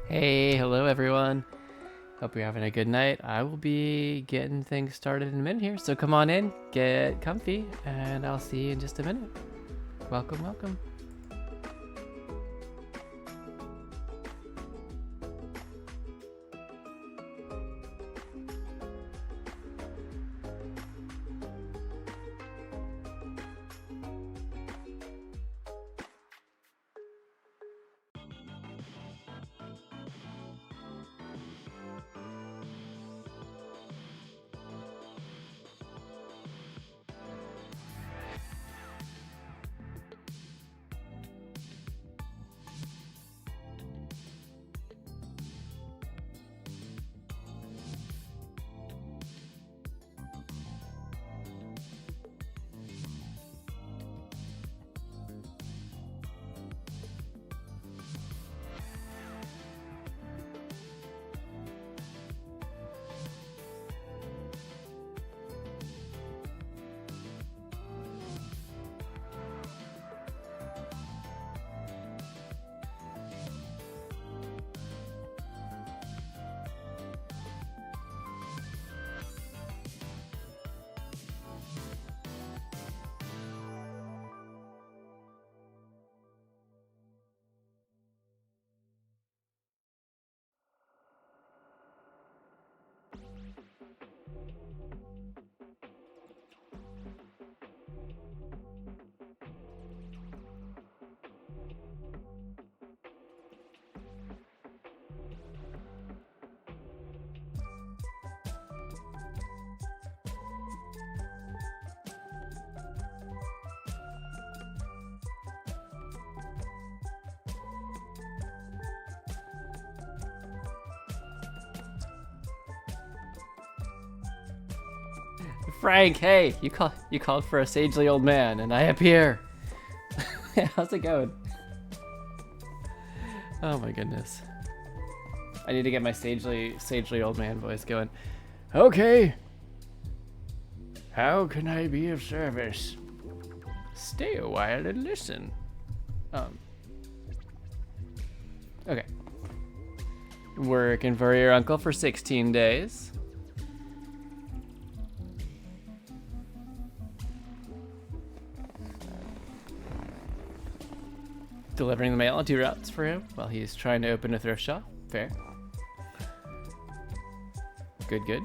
Hey, hello everyone. Hope you're having a good night. I will be getting things started in a minute here, so come on in, get comfy, and I'll see you in just a minute. Welcome, welcome. Frank, hey, you called for a sagely old man, and I appear. How's it going? Oh my goodness. I need to get my sagely old man voice going. Okay. How can I be of service? Stay a while and listen. Okay. Working for your uncle for 16 days. Delivering the mail on 2 routes for him while he's trying to open a thrift shop. Fair. Good, good.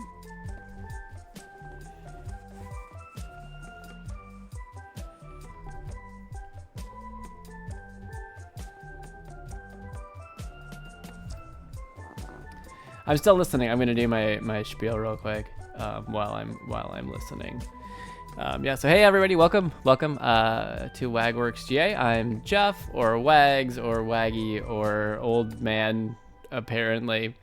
I'm still listening. I'm gonna do my spiel real quick while I'm listening. Yeah, so hey everybody, welcome to WagWorksGA. I'm Jeff, or Wags, or Waggy, or Old Man, apparently.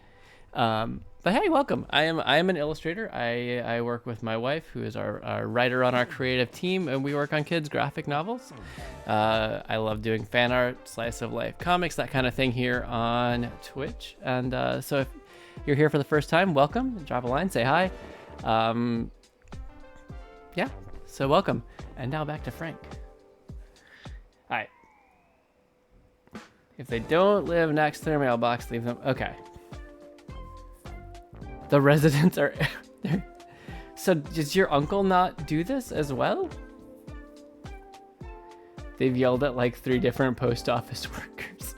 But hey, welcome. I am an illustrator. I work with my wife, who is our writer on our creative team, and we work on kids' graphic novels. I love doing fan art, slice of life comics, that kind of thing here on Twitch. And so if you're here for the first time, welcome. Drop a line, say hi. Yeah, so welcome. And now back to Frank. All right. If they don't live next to their mailbox, leave them. Okay. The residents are there. So does your uncle not do this as well? They've yelled at like 3 different post office workers.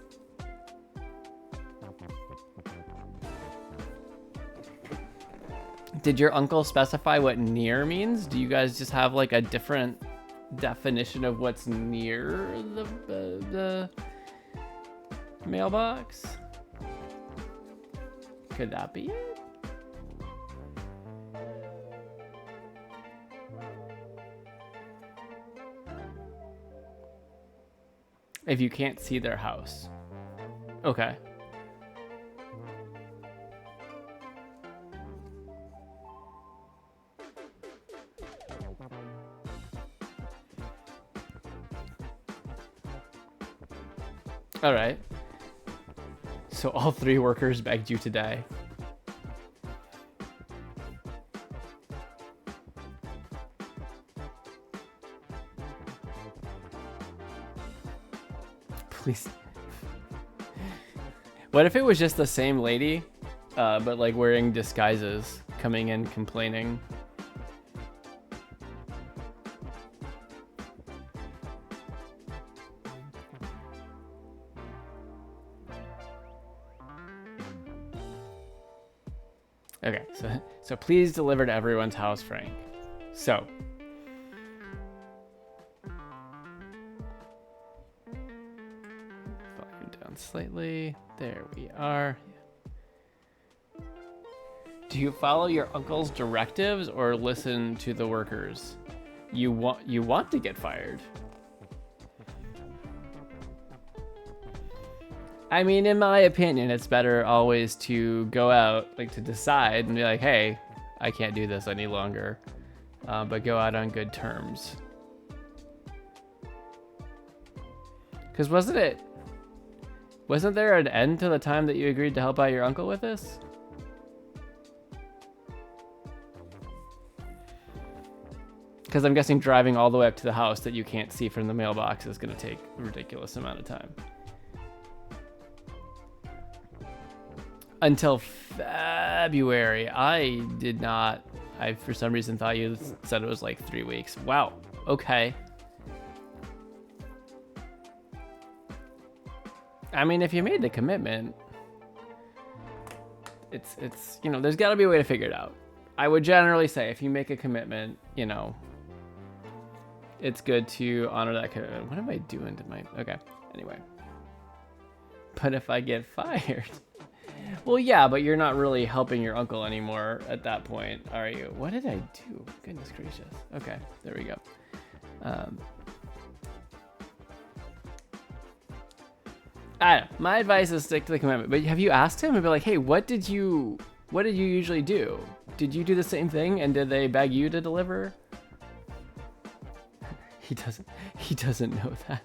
Did your uncle specify what near means? Do you guys just have like a different definition of what's near the mailbox? Could that be it? If you can't see their house. Okay. All right. So all 3 workers begged you to die. Please. What if it was just the same lady, but like wearing disguises, coming in complaining? Okay, so please deliver to everyone's house, Frank. So. Volume down slightly. There we are. Do you follow your uncle's directives or listen to the workers? You want to get fired. I mean, in my opinion, it's better always to go out, like to decide and be like, hey, I can't do this any longer, but go out on good terms. Because wasn't there an end to the time that you agreed to help out your uncle with this? Because I'm guessing driving all the way up to the house that you can't see from the mailbox is going to take a ridiculous amount of time. Until February. I for some reason thought you said it was like 3 weeks. Wow. Okay. I mean, if you made the commitment, it's there's got to be a way to figure it out. I would generally say if you make a commitment, it's good to honor that commitment. What am I doing to my... Okay, anyway. But if I get fired... Well, yeah, but you're not really helping your uncle anymore at that point, are you? What did I do? Goodness gracious. Okay, there we go. I don't know. My advice is stick to the commitment. But have you asked him and be like, hey, what did you usually do? Did you do the same thing and did they beg you to deliver? He doesn't know that.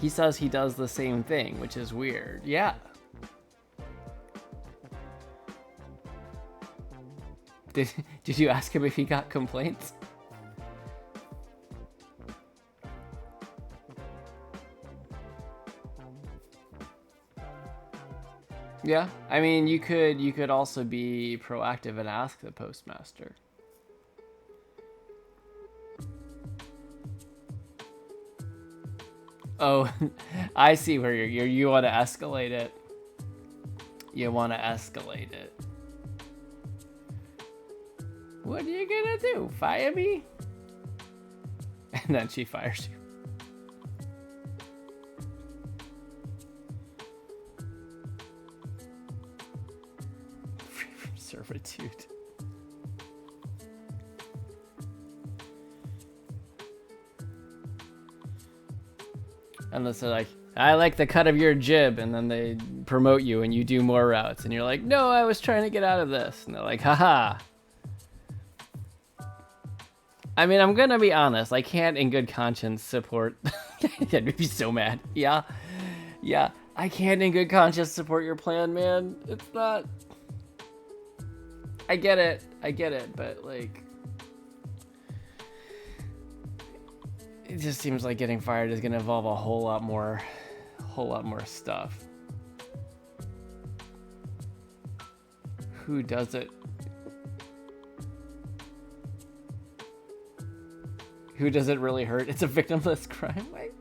He says he does the same thing, which is weird. Yeah. Did you ask him if he got complaints? Yeah, I mean, you could also be proactive and ask the postmaster. Oh, I see where you want to escalate it. You want to escalate it. What are you gonna do? Fire me? And then she fires you. Free from servitude. Unless they're like, I like the cut of your jib, and then they promote you and you do more routes, and you're like, no, I was trying to get out of this. And they're like, haha. I mean, I'm gonna be honest, I can't in good conscience support... I'd be so mad. Yeah, I can't in good conscience support your plan, man. It's not... I get it, but like... It just seems like getting fired is gonna involve a whole lot more stuff. Who does it? Who does it really hurt? It's a victimless crime. Like,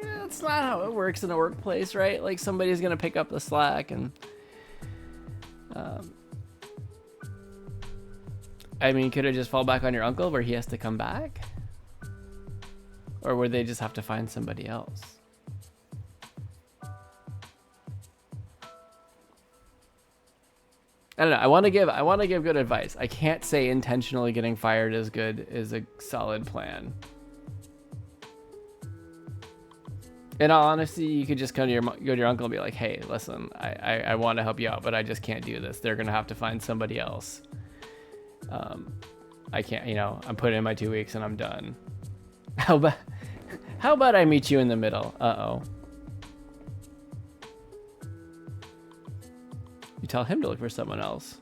that's not how it works in a workplace, right? Like somebody's gonna pick up the slack, and I mean, could it just fall back on your uncle where he has to come back? Or would they just have to find somebody else? I don't know. I want to give good advice. I can't say intentionally getting fired is a solid plan. In all honesty, you could just go to your uncle and be like, hey, listen, I want to help you out, but I just can't do this. They're gonna have to find somebody else. I can't, I'm putting in my 2 weeks and I'm done. How about I meet you in the middle? Uh-oh. You tell him to look for someone else.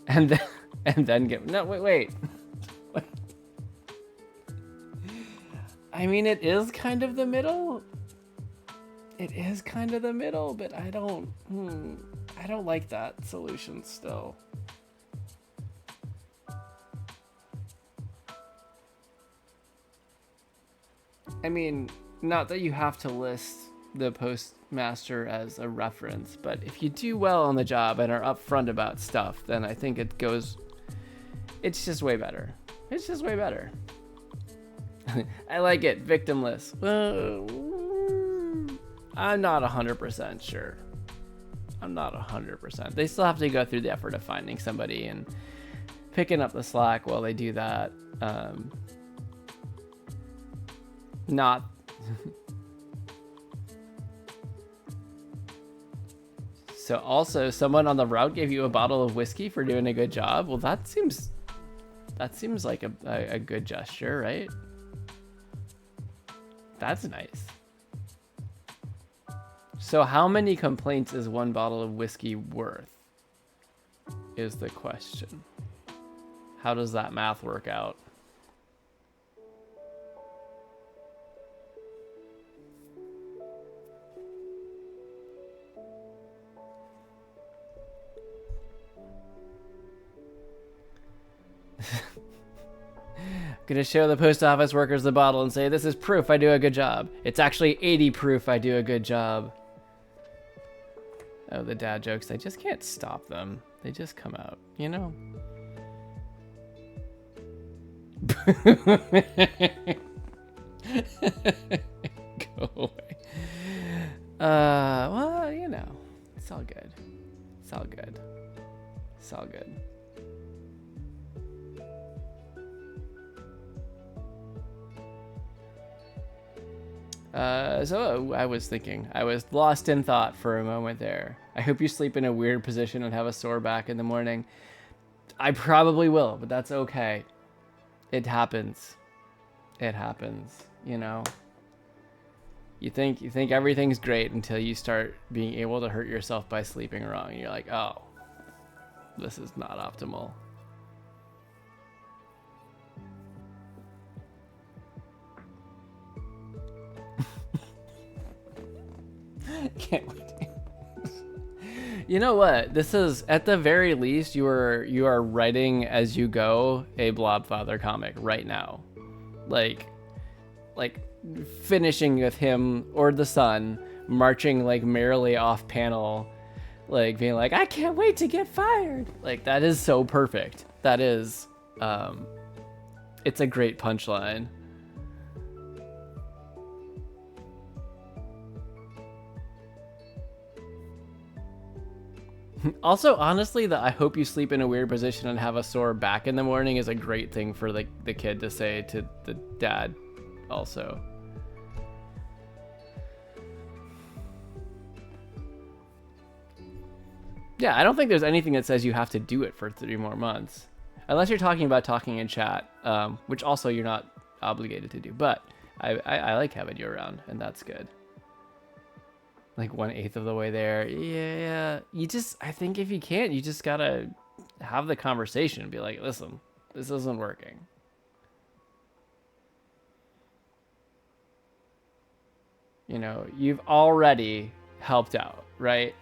and then get no wait. I mean, it is kind of the middle. It is kind of the middle, but I don't like that solution still. I mean, not that you have to list the postmaster as a reference, but if you do well on the job and are upfront about stuff, then I think it's just way better. It's just way better. I like it, victimless. I'm not 100% sure. I'm not 100%. They still have to go through the effort of finding somebody and picking up the slack while they do that. Not so also someone on the route gave you a bottle of whiskey for doing a good job. Well, that seems like a good gesture, right? That's nice. So how many complaints is one bottle of whiskey worth is the question. How does that math work out? Gonna show the post office workers the bottle and say, this is proof I do a good job. It's actually 80 proof I do a good job. Oh, the dad jokes, I just can't stop them. They just come out, you know? Go away. Well, you know, it's all good. It's all good. It's all good. So I was thinking, I was lost in thought for a moment there. I hope you sleep in a weird position and have a sore back in the morning. I probably will, but that's okay. It happens. It happens, you know. You think everything's great until you start being able to hurt yourself by sleeping wrong. And you're like, oh, this is not optimal. Can't wait. You know what? This is, at the very least, you are writing as you go a Blobfather comic right now. Like finishing with him or the son marching like merrily off panel, like being like, I can't wait to get fired. Like, that is so perfect. That is, it's a great punchline. Also, honestly, the I hope you sleep in a weird position and have a sore back in the morning is a great thing for the kid to say to the dad also. Yeah, I don't think there's anything that says you have to do it for 3 more months. Unless you're talking about talking in chat, which also you're not obligated to do. But I like having you around, and that's good. Like 1/8 of the way there. Yeah, I think if you can't, you just gotta have the conversation and be like, listen, this isn't working. You know, you've already helped out, right?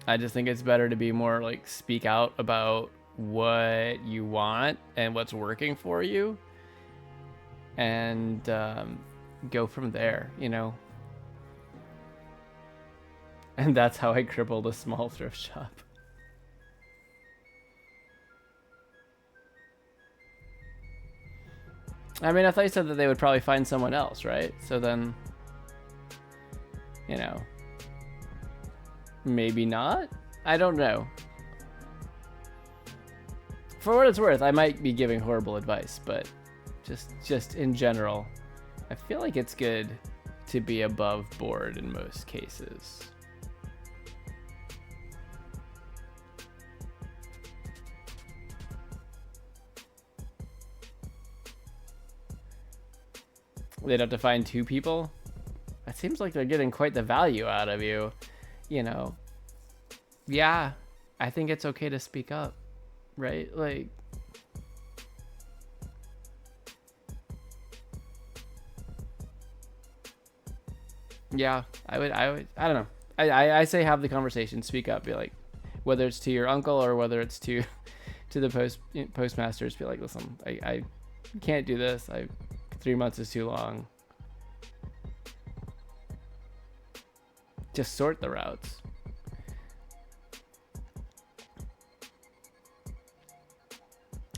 I just think it's better to be more like speak out about what you want and what's working for you, and go from there, you know? And that's how I crippled a small thrift shop. I mean, I thought you said that they would probably find someone else, right? So then, you know, maybe not? I don't know. For what it's worth, I might be giving horrible advice, but just in general, I feel like it's good to be above board in most cases. They'd have to find 2 people? That seems like they're getting quite the value out of you, you know. Yeah, I think it's okay to speak up, right? Like, yeah, I don't know. I say have the conversation, speak up, be like, whether it's to your uncle or whether it's to the postmasters, be like, listen, I can't do this. 3 months is too long. Just sort the routes.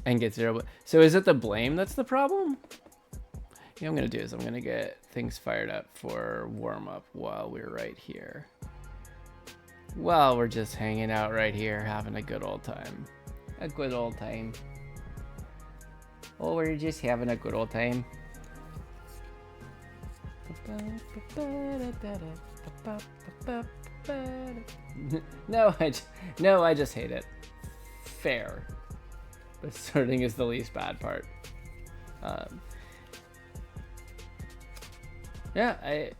And get zero. So is it the blame that's the problem? What I'm going to do is I'm going to get things fired up for warm up while we're right here. While we're just hanging out right here, having a good old time. A good old time. Oh, we're just having a good old time. No, I just hate it. Fair. But sorting is the least bad part. Yeah,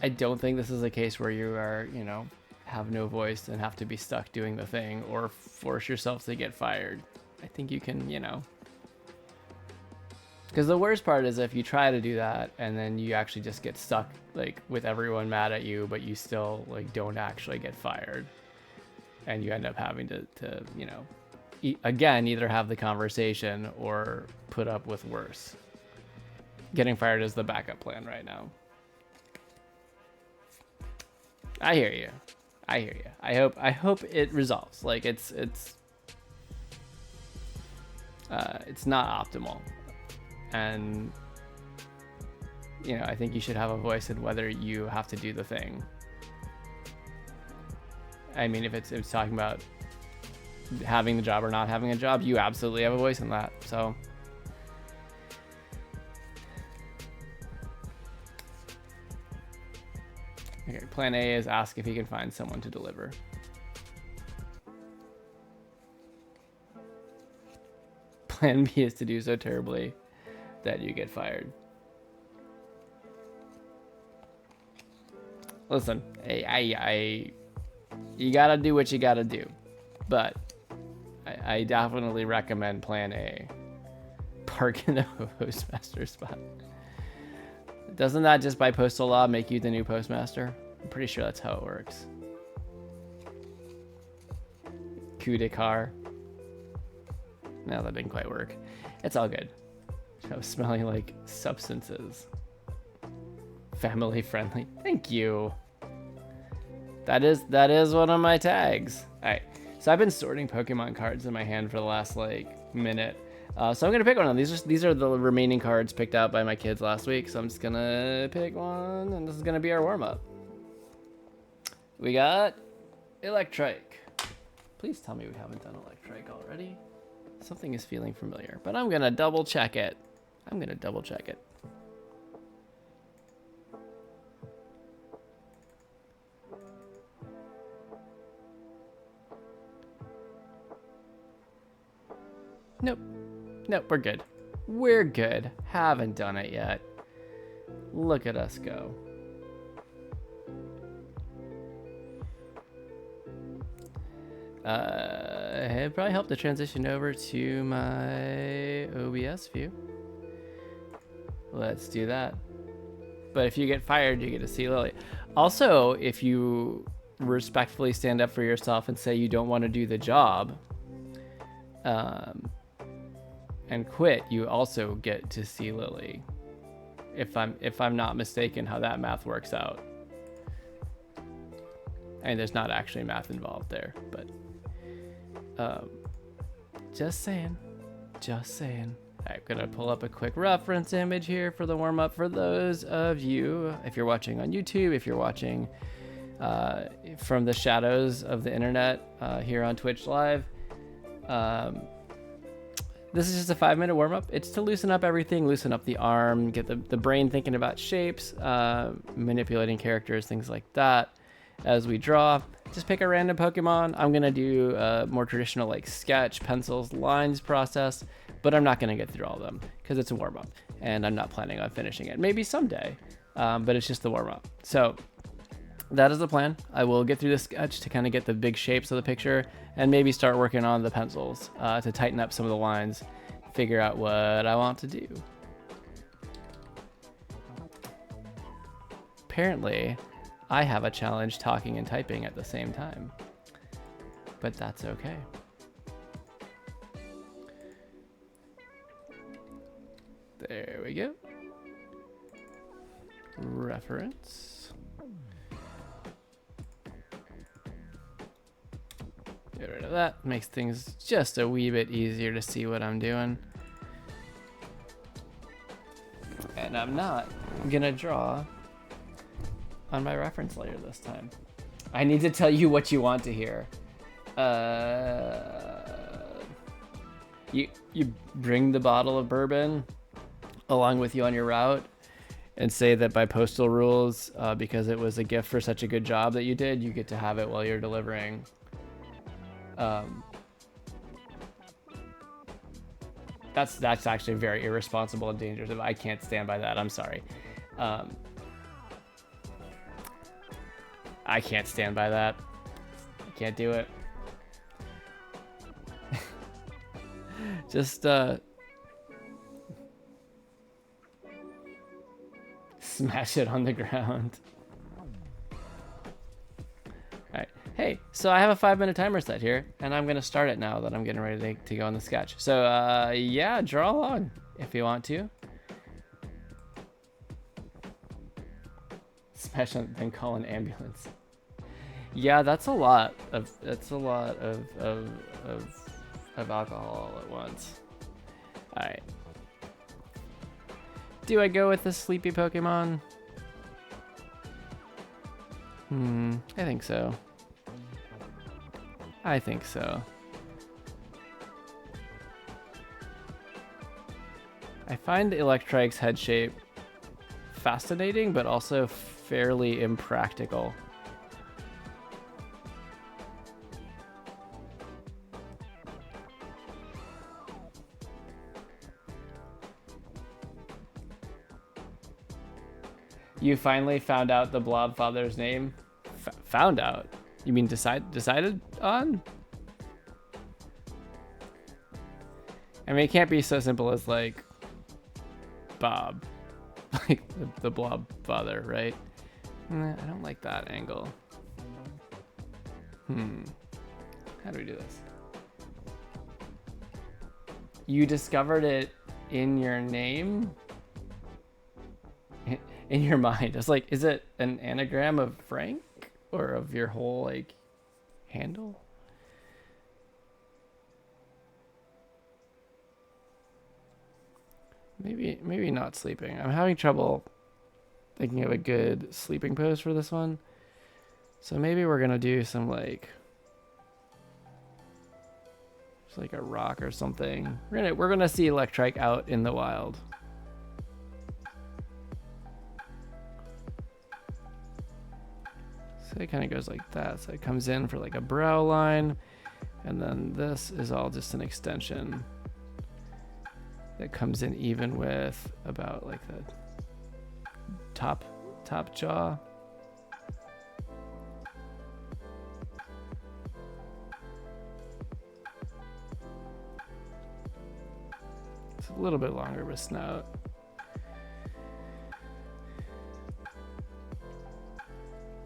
I don't think this is a case where you are, have no voice and have to be stuck doing the thing or force yourself to get fired. I think you can, because the worst part is if you try to do that and then you actually just get stuck like with everyone mad at you, but you still like don't actually get fired, and you end up having to again, either have the conversation or put up with worse. Getting fired is the backup plan right now. I hear you. I hope it resolves. Like it's not optimal, and I think you should have a voice in whether you have to do the thing. I mean, if it's talking about having the job or not having a job, you absolutely have a voice in that. So okay, plan A is ask if he can find someone to deliver. Plan B is to do so terribly that you get fired. Listen, you gotta do what you gotta do, but I definitely recommend plan A. Park in a postmaster spot. Doesn't that just by postal law make you the new postmaster? I'm pretty sure that's how it works. Coup de car. No, that didn't quite work. It's all good. I was smelling like substances. Family friendly. Thank you. That is one of my tags. All right. So I've been sorting Pokemon cards in my hand for the last minute. So I'm gonna pick one of them. These are the remaining cards picked out by my kids last week. So I'm just gonna pick one, and this is gonna be our warm up. We got Electric. Please tell me we haven't done Electric already. Something is feeling familiar, but I'm gonna double check it. Nope, we're good. Haven't done it yet. Look at us go. It probably helped to transition over to my OBS view. Let's do that. But if you get fired, you get to see Lily. Also, if you respectfully stand up for yourself and say you don't want to do the job, and quit, you also get to see Lily. If I'm not mistaken, how that math works out. And there's not actually math involved there, but just saying. I'm gonna pull up a quick reference image here for the warm up for those of you, if you're watching on YouTube, if you're watching from the shadows of the internet here on Twitch Live. This is just a 5-minute warm-up. It's to loosen up everything, loosen up the arm, get the brain thinking about shapes, manipulating characters, things like that. As we draw, just pick a random Pokemon. I'm going to do a more traditional sketch, pencils, lines process, but I'm not going to get through all of them because it's a warm-up, and I'm not planning on finishing it. Maybe someday, but it's just the warm-up. So that is the plan. I will get through this sketch to kind of get the big shapes of the picture and maybe start working on the pencils to tighten up some of the lines, figure out what I want to do. Apparently, I have a challenge talking and typing at the same time, but that's okay. There we go. Reference. Get rid of that. Makes things just a wee bit easier to see what I'm doing. And I'm not gonna draw on my reference layer this time. I need to tell you what you want to hear. You bring the bottle of bourbon along with you on your route and say that by postal rules, because it was a gift for such a good job that you did, you get to have it while you're delivering. That's actually very irresponsible and dangerous. I can't stand by that. I'm sorry. I can't stand by that. I can't do it. Just smash it on the ground. Alright. Hey, so I have a 5-minute timer set here, and I'm gonna start it now that I'm getting ready to go on the sketch. So yeah, draw along if you want to. Smash on, then call an ambulance. Yeah, that's a lot of alcohol all at once. Alright. Do I go with the sleepy Pokemon? I think so. I think so. I find Electrike's head shape fascinating, but also fairly impractical. You finally found out the Blob Father's name? Found out? You mean decided on? I mean, it can't be so simple as like Bob, like the Blob Father, right? I don't like that angle. How do we do this? You discovered it in your name? In your mind. It's like, is it an anagram of Frank or of your whole like handle? Maybe not sleeping. I'm having trouble thinking of a good sleeping pose for this one. So maybe we're gonna do some like just like a rock or something. We're gonna see Electrike out in the wild. So it kind of goes like that. So it comes in for like a brow line, and then this is all just an extension that comes in even with about like the top jaw. It's a little bit longer of a snout.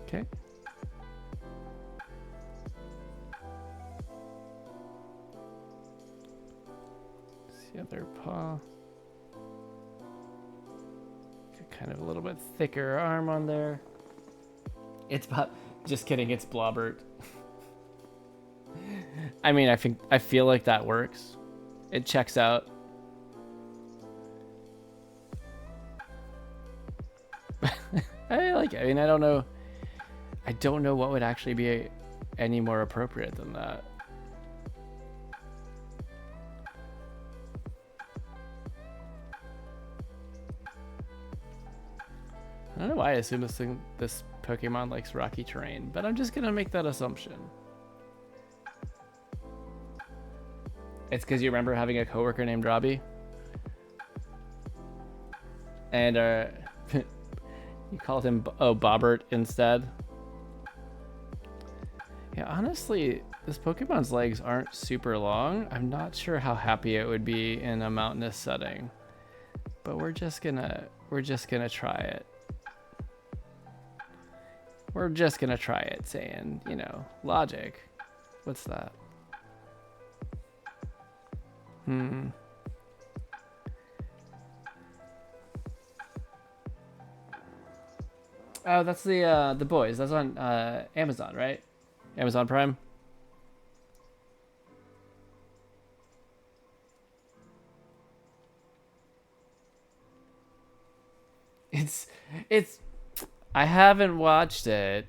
Okay. The other paw. Kind of a little bit thicker arm on there. It's just kidding, it's Blobbert. I mean, I feel like that works. It checks out. I like it. I mean, I don't know what would actually be any more appropriate than that. I don't know why I assume this Pokemon likes rocky terrain, but I'm just gonna make that assumption. It's because you remember having a coworker named Robbie? And you called him Bobbert instead? Yeah, honestly, this Pokemon's legs aren't super long. I'm not sure how happy it would be in a mountainous setting, but we're just gonna try it. We're just gonna try it, saying, you know, logic. What's that? Oh, that's the boys. That's on Amazon, right? Amazon Prime. It's I haven't watched it,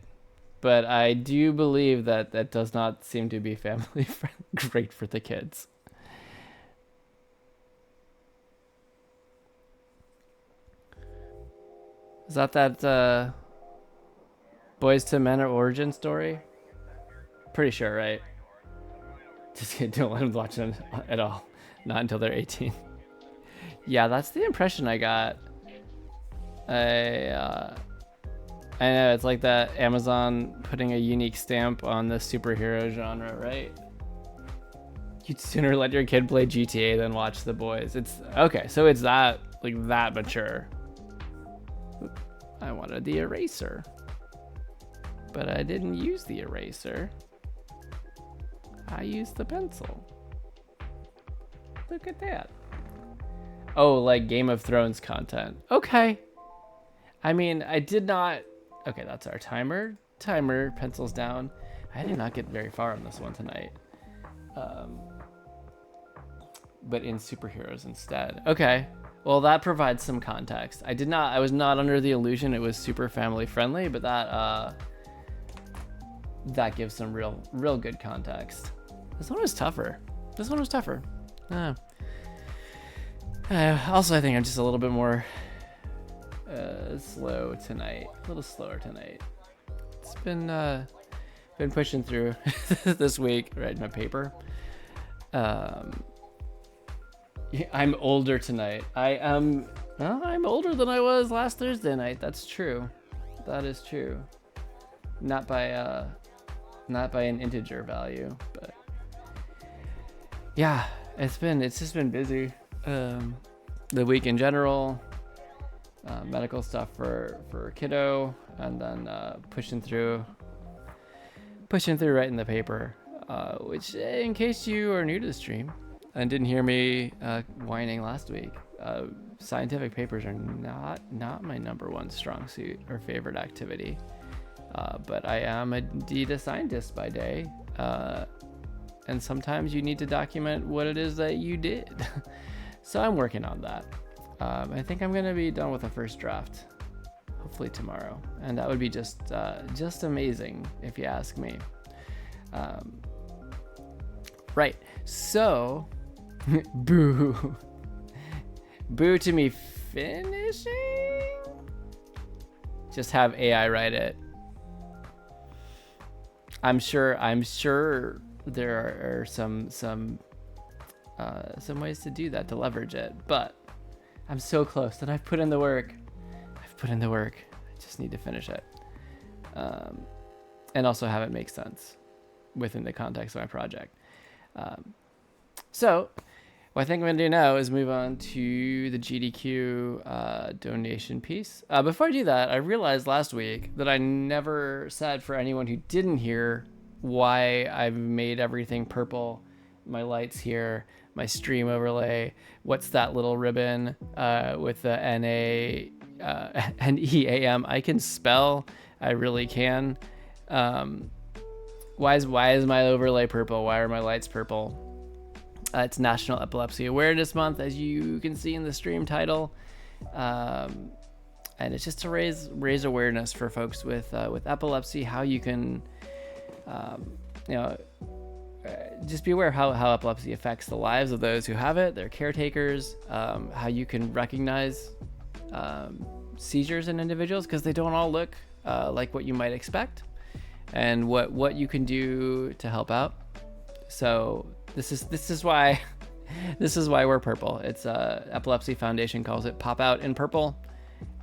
but I do believe that that does not seem to be family friendly, great for the kids. Is that Boys to Men origin story? Pretty sure, right? Just kidding, don't let them watch them at all. Not until they're 18. Yeah, that's the impression I got. I know, it's like that Amazon putting a unique stamp on the superhero genre, right? You'd sooner let your kid play GTA than watch The Boys. It's okay, so it's that like that mature. I wanted the eraser, but I didn't use the eraser. I used the pencil. Look at that. Oh, like Game of Thrones content. Okay. I mean, I did not. Okay, that's our timer. Timer, pencils down. I did not get very far on this one tonight. But in superheroes instead. Okay. Well, that provides some context. I was not under the illusion it was super family friendly, but that gives some real good context. This one was tougher. Also, I think I'm just a little bit more slow tonight. A little slower tonight. It's been pushing through this week, writing my paper. I'm older tonight. I'm older than I was last Thursday night. That's true. That is true. Not by an integer value, but yeah, it's just been busy. The week in general, medical stuff for kiddo, and then pushing through writing the paper, which, in case you are new to the stream and didn't hear me whining last week, scientific papers are not my number one strong suit or favorite activity, but I am indeed a scientist by day, and sometimes you need to document what it is that you did. So I'm working on that. I think I'm gonna be done with the first draft hopefully tomorrow, and that would be just amazing if you ask me. Right, so boo to me finishing. Just have AI write it. I'm sure there are some ways to do that, to leverage it, but I'm so close, and I've put in the work. I just need to finish it, and also have it make sense within the context of my project. So what I think I'm gonna do now is move on to the GDQ donation piece. Before I do that, I realized last week that I never said, for anyone who didn't hear, why I've made everything purple. My lights here, my stream overlay, what's that little ribbon with the NEAM. I can spell, I really can. Why is my overlay purple? Why are my lights purple? It's National Epilepsy Awareness Month, as you can see in the stream title, and it's just to raise awareness for folks with epilepsy, how you can just be aware of how epilepsy affects the lives of those who have it, their caretakers, how you can recognize seizures in individuals, because they don't all look like what you might expect, and what you can do to help out. So this is why we're purple. It's Epilepsy Foundation calls it Pop Out in Purple,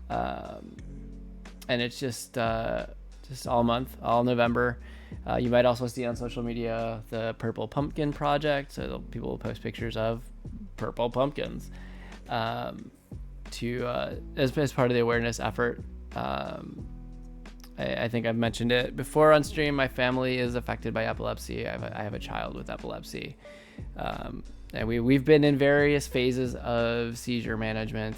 and it's just just all month, all November. You might also see on social media the Purple Pumpkin Project. So people will post pictures of purple pumpkins as part of the awareness effort. I think I've mentioned it before on stream. My family is affected by epilepsy. I have a child with epilepsy. And we've been in various phases of seizure management,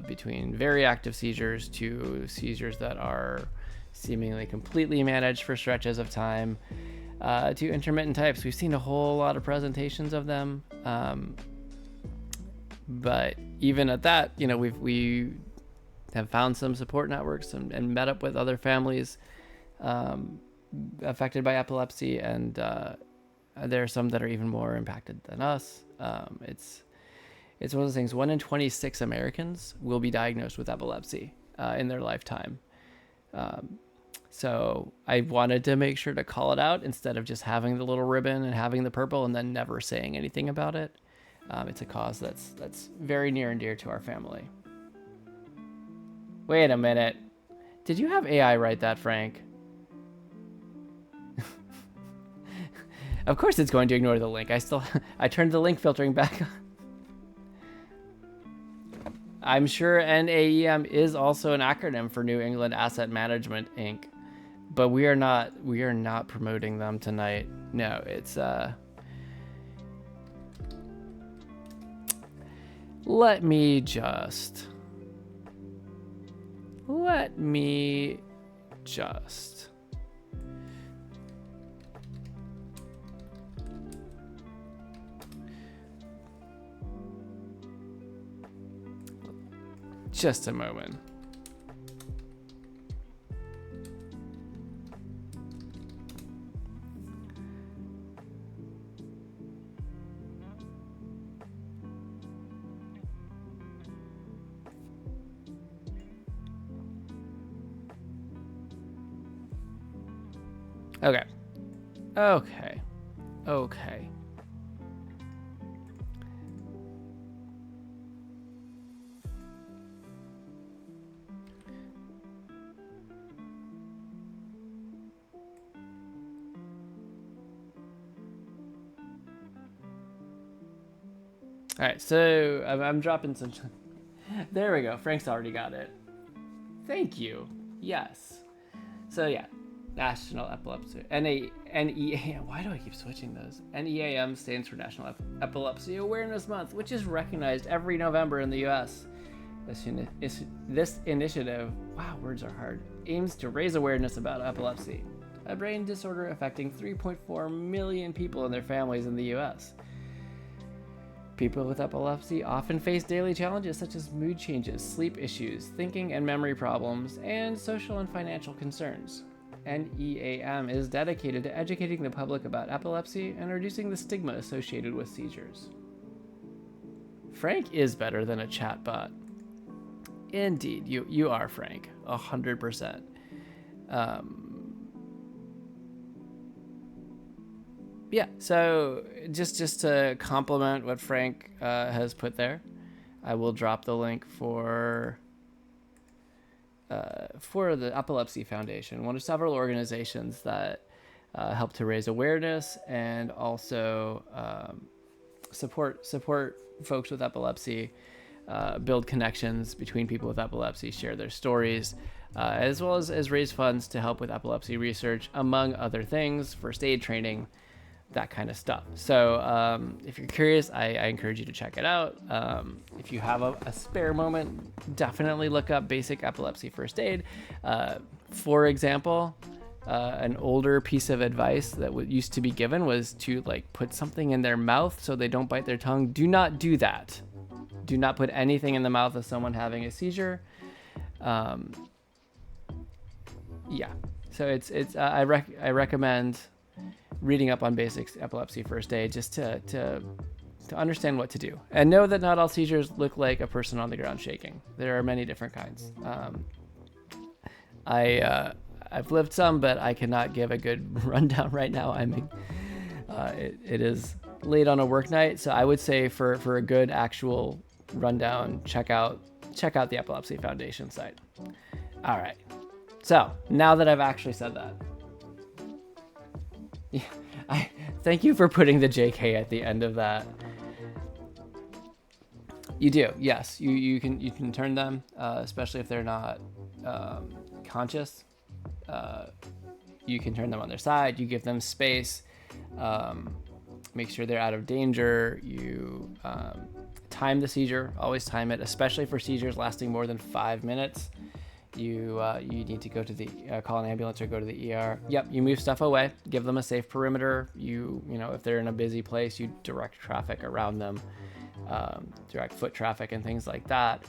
between very active seizures to seizures that are seemingly completely managed for stretches of time, to intermittent types. We've seen a whole lot of presentations of them. But even at that, we have found some support networks and met up with other families affected by epilepsy, and there are some that are even more impacted than us. It's one of those things. 1 in 26 Americans will be diagnosed with epilepsy in their lifetime. So I wanted to make sure to call it out instead of just having the little ribbon and having the purple and then never saying anything about it. It's a cause that's very near and dear to our family. Wait a minute. Did you have AI write that, Frank? Of course it's going to ignore the link. I turned the link filtering back on. I'm sure NAEM is also an acronym for New England Asset Management Inc. But we are not promoting them tonight. No, it's let me just a moment. Okay. All right, so I'm dropping some. There we go. Frank's already got it. Thank you. Yes. So yeah, National Epilepsy. NEAM. Why do I keep switching those? NEAM stands for National Epilepsy Awareness Month, which is recognized every November in the U.S. This initiative, wow, words are hard, aims to raise awareness about epilepsy, a brain disorder affecting 3.4 million people and their families in the U.S. People with epilepsy often face daily challenges such as mood changes, sleep issues, thinking and memory problems, and social and financial concerns. NEAM is dedicated to educating the public about epilepsy and reducing the stigma associated with seizures. Frank is better than a chatbot. Indeed, you are, Frank, 100%. Yeah, so just to complement what Frank has put there, I will drop the link for the Epilepsy Foundation, one of several organizations that help to raise awareness and also support folks with epilepsy, build connections between people with epilepsy, share their stories, as well as raise funds to help with epilepsy research, among other things, first aid training, that kind of stuff. So if you're curious, I encourage you to check it out. If you have a spare moment, definitely look up basic epilepsy first aid. For example, an older piece of advice that used to be given was to put something in their mouth so they don't bite their tongue. Do not do that. Do not put anything in the mouth of someone having a seizure. Yeah, so it's I recommend reading up on basics epilepsy first aid just to understand what to do, and know that not all seizures look like a person on the ground shaking. There are many different kinds. I've lived some, but I cannot give a good rundown right now. It is late on a work night, so I would say for a good actual rundown, check out the Epilepsy Foundation site. All right, So now that I've actually said that, yeah, I thank you for putting the JK at the end of that. You do, yes. You can turn them, especially if they're not conscious. You can turn them on their side. You give them space. Make sure they're out of danger. You time the seizure. Always time it, especially for seizures lasting more than 5 minutes. You need to go to the call an ambulance or go to the ER. Yep, you move stuff away. Give them a safe perimeter. You know if they're in a busy place, you direct traffic around them, direct foot traffic and things like that.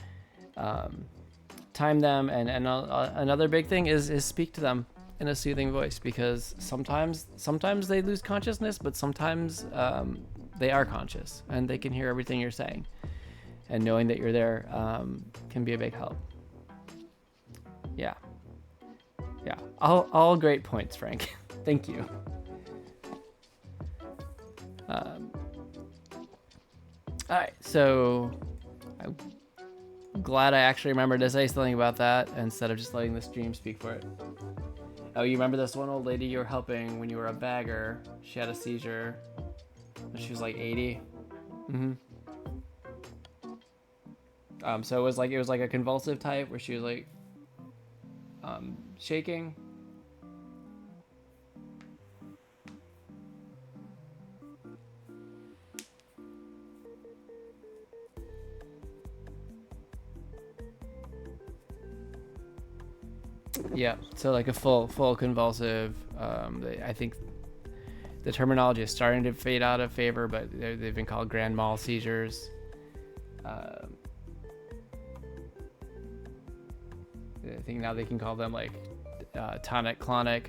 Time them, and another big thing is speak to them in a soothing voice, because sometimes they lose consciousness, but sometimes they are conscious and they can hear everything you're saying, and knowing that you're there can be a big help. Yeah, all great points, Frank. Thank you. All right, so I'm glad I actually remembered to say something about that instead of just letting the stream speak for it. Oh, you remember this one old lady you were helping when you were a bagger? She had a seizure. She was like 80. So it was like a convulsive type where she was like shaking. Yeah, so like a full convulsive. I think the terminology is starting to fade out of favor, but they've been called grand mal seizures. I think now they can call them like tonic clonic.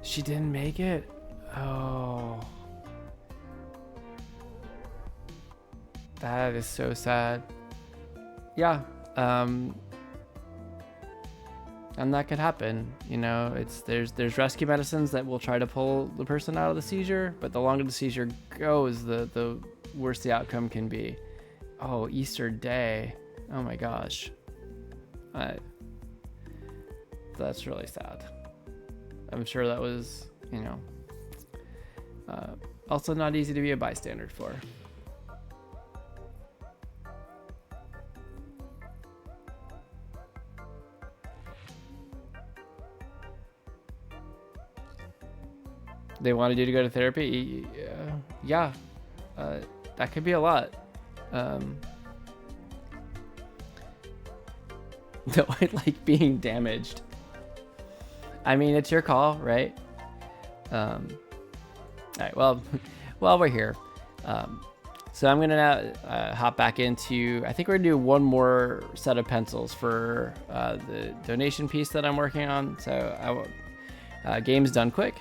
She didn't make it? Oh. That is so sad. Yeah. And that could happen. You know, there's rescue medicines that will try to pull the person out of the seizure, but the longer the seizure goes, the worse the outcome can be. Oh, Easter Day. Oh my gosh. That's really sad. I'm sure that was, also not easy to be a bystander for. They wanted you to go to therapy? Yeah. That could be a lot. No, I like being damaged. I mean, it's your call, right? All right, well, while we're here, so I'm gonna now hop back into, I think we're gonna do one more set of pencils for the donation piece that I'm working on. So Games Done Quick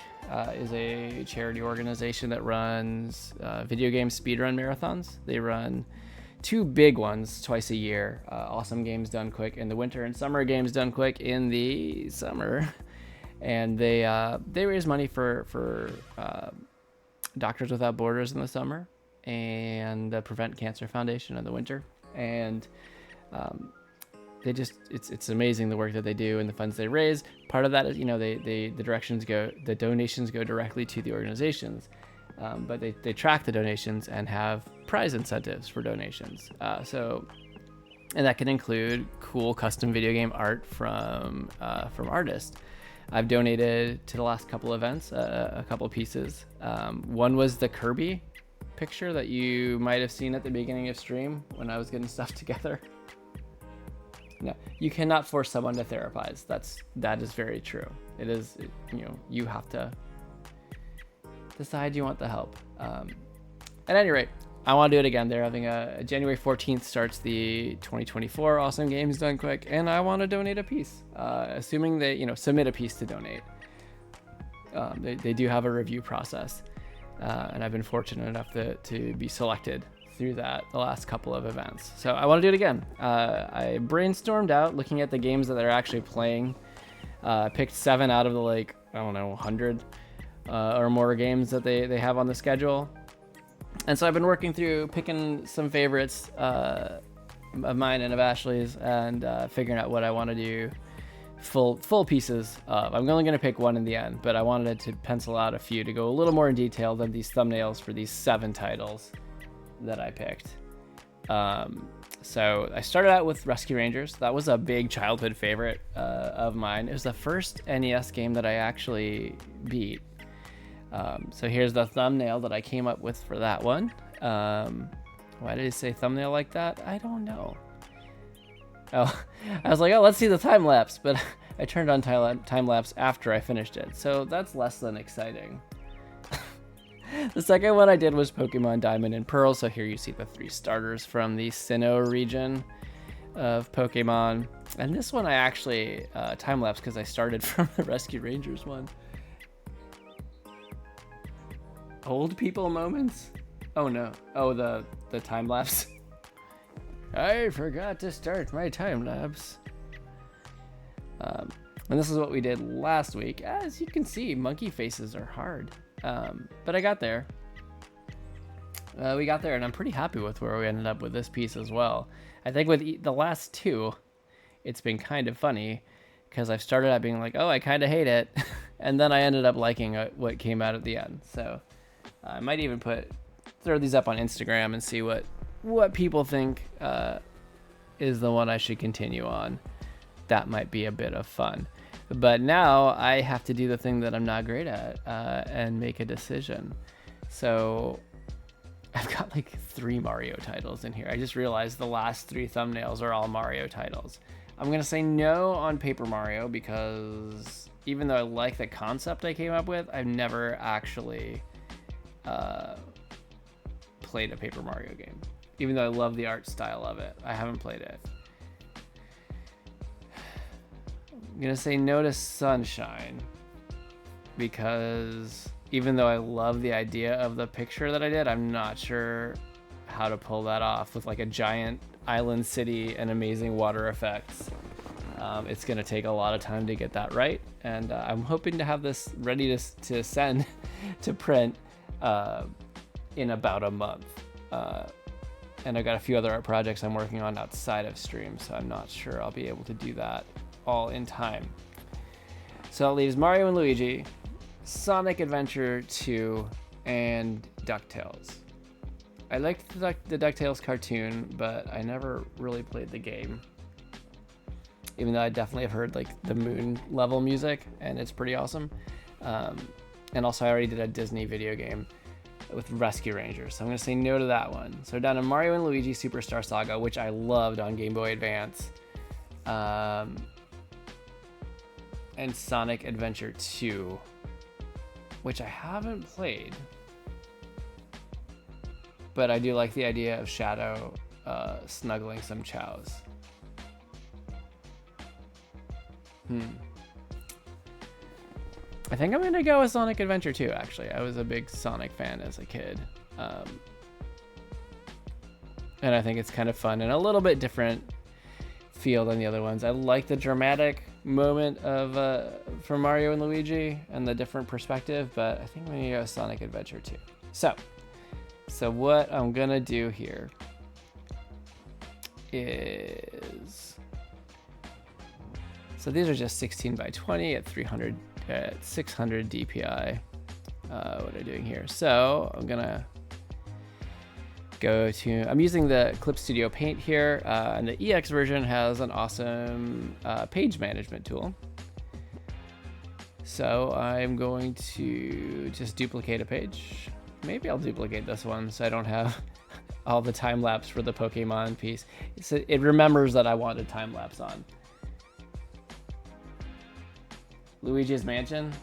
is a charity organization that runs video game speedrun marathons. They run 2 big ones twice a year. Awesome Games Done Quick in the winter, and Summer Games Done Quick in the summer. And they raise money for Doctors Without Borders in the summer, and the Prevent Cancer Foundation in the winter. And it's amazing the work that they do and the funds they raise. Part of that is, the donations go directly to the organizations, but they track the donations and have prize incentives for donations. And that can include cool custom video game art from artists. I've donated to the last couple events a couple pieces. One was the Kirby picture that you might have seen at the beginning of stream when I was getting stuff together. No, you cannot force someone to therapize. That is very true. It is, you have to decide you want the help. At any rate, I want to do it again. They're having January 14th starts the 2024 Awesome Games Done Quick, and I want to donate a piece, assuming they, submit a piece to donate. They do have a review process, and I've been fortunate enough to be selected through that the last couple of events. So I want to do it again. I brainstormed out looking at the games that they're actually playing, picked 7 out of the don't know, 100 or more games that they have on the schedule. And so I've been working through picking some favorites of mine and of Ashley's, and figuring out what I want to do full pieces of. I'm only going to pick one in the end, but I wanted to pencil out a few to go a little more in detail than these thumbnails for these 7 titles that I picked. So I started out with Rescue Rangers. That was a big childhood favorite of mine. It was the first NES game that I actually beat. So here's the thumbnail that I came up with for that one. Why did it say thumbnail like that? I don't know. Oh, I was like, oh, let's see the time lapse, but I turned on time lapse after I finished it, so that's less than exciting. The second one I did was Pokemon Diamond and Pearl, so here you see the 3 starters from the Sinnoh region of Pokemon. And this one I actually time lapse because I started from the Rescue Rangers one. Old people moments? Oh no. Oh, the time lapse. I forgot to start my time lapse. And this is what we did last week. As you can see, monkey faces are hard. But I got there. We got there, and I'm pretty happy with where we ended up with this piece as well. I think with the last 2, it's been kind of funny because I've started out being like, oh, I kind of hate it. And then I ended up liking what came out at the end. So I might even throw these up on Instagram and see what people think is the one I should continue on. That might be a bit of fun. But now I have to do the thing that I'm not great at and make a decision. So I've got like 3 Mario titles in here. I just realized the last 3 thumbnails are all Mario titles. I'm going to say no on Paper Mario because even though I like the concept I came up with, I've never actually played a Paper Mario game. Even though I love the art style of it, I haven't played it. I'm gonna say no to Sunshine because even though I love the idea of the picture that I did, I'm not sure how to pull that off with like a giant island city and amazing water effects. It's gonna take a lot of time to get that right, and I'm hoping to have this ready to send to print in about a month. And I've got a few other art projects I'm working on outside of stream, so I'm not sure I'll be able to do that all in time. So it leaves Mario and Luigi, Sonic Adventure 2, and DuckTales. I liked the DuckTales cartoon, but I never really played the game. Even though I definitely have heard like the moon level music, and it's pretty awesome. And also I already did a Disney video game with Rescue Rangers, so I'm going to say no to that one. So down to Mario and Luigi Superstar Saga, which I loved on Game Boy Advance. And Sonic Adventure 2, which I haven't played. But I do like the idea of Shadow snuggling some chows. I think I'm gonna go with Sonic Adventure 2, actually. I was a big Sonic fan as a kid. And I think it's kind of fun and a little bit different feel than the other ones. I like the dramatic moment of for Mario and Luigi and the different perspective, but I think I'm gonna go Sonic Adventure 2. So what I'm gonna do here is, so these are just 16 by 20 at 600 DPI. What am I doing here? So I'm gonna go to, I'm using the Clip Studio Paint here, and the EX version has an awesome page management tool. So I'm going to just duplicate a page. Maybe I'll duplicate this one so I don't have all the time lapse for the Pokemon piece. So it remembers that I want a time lapse on. Luigi's Mansion.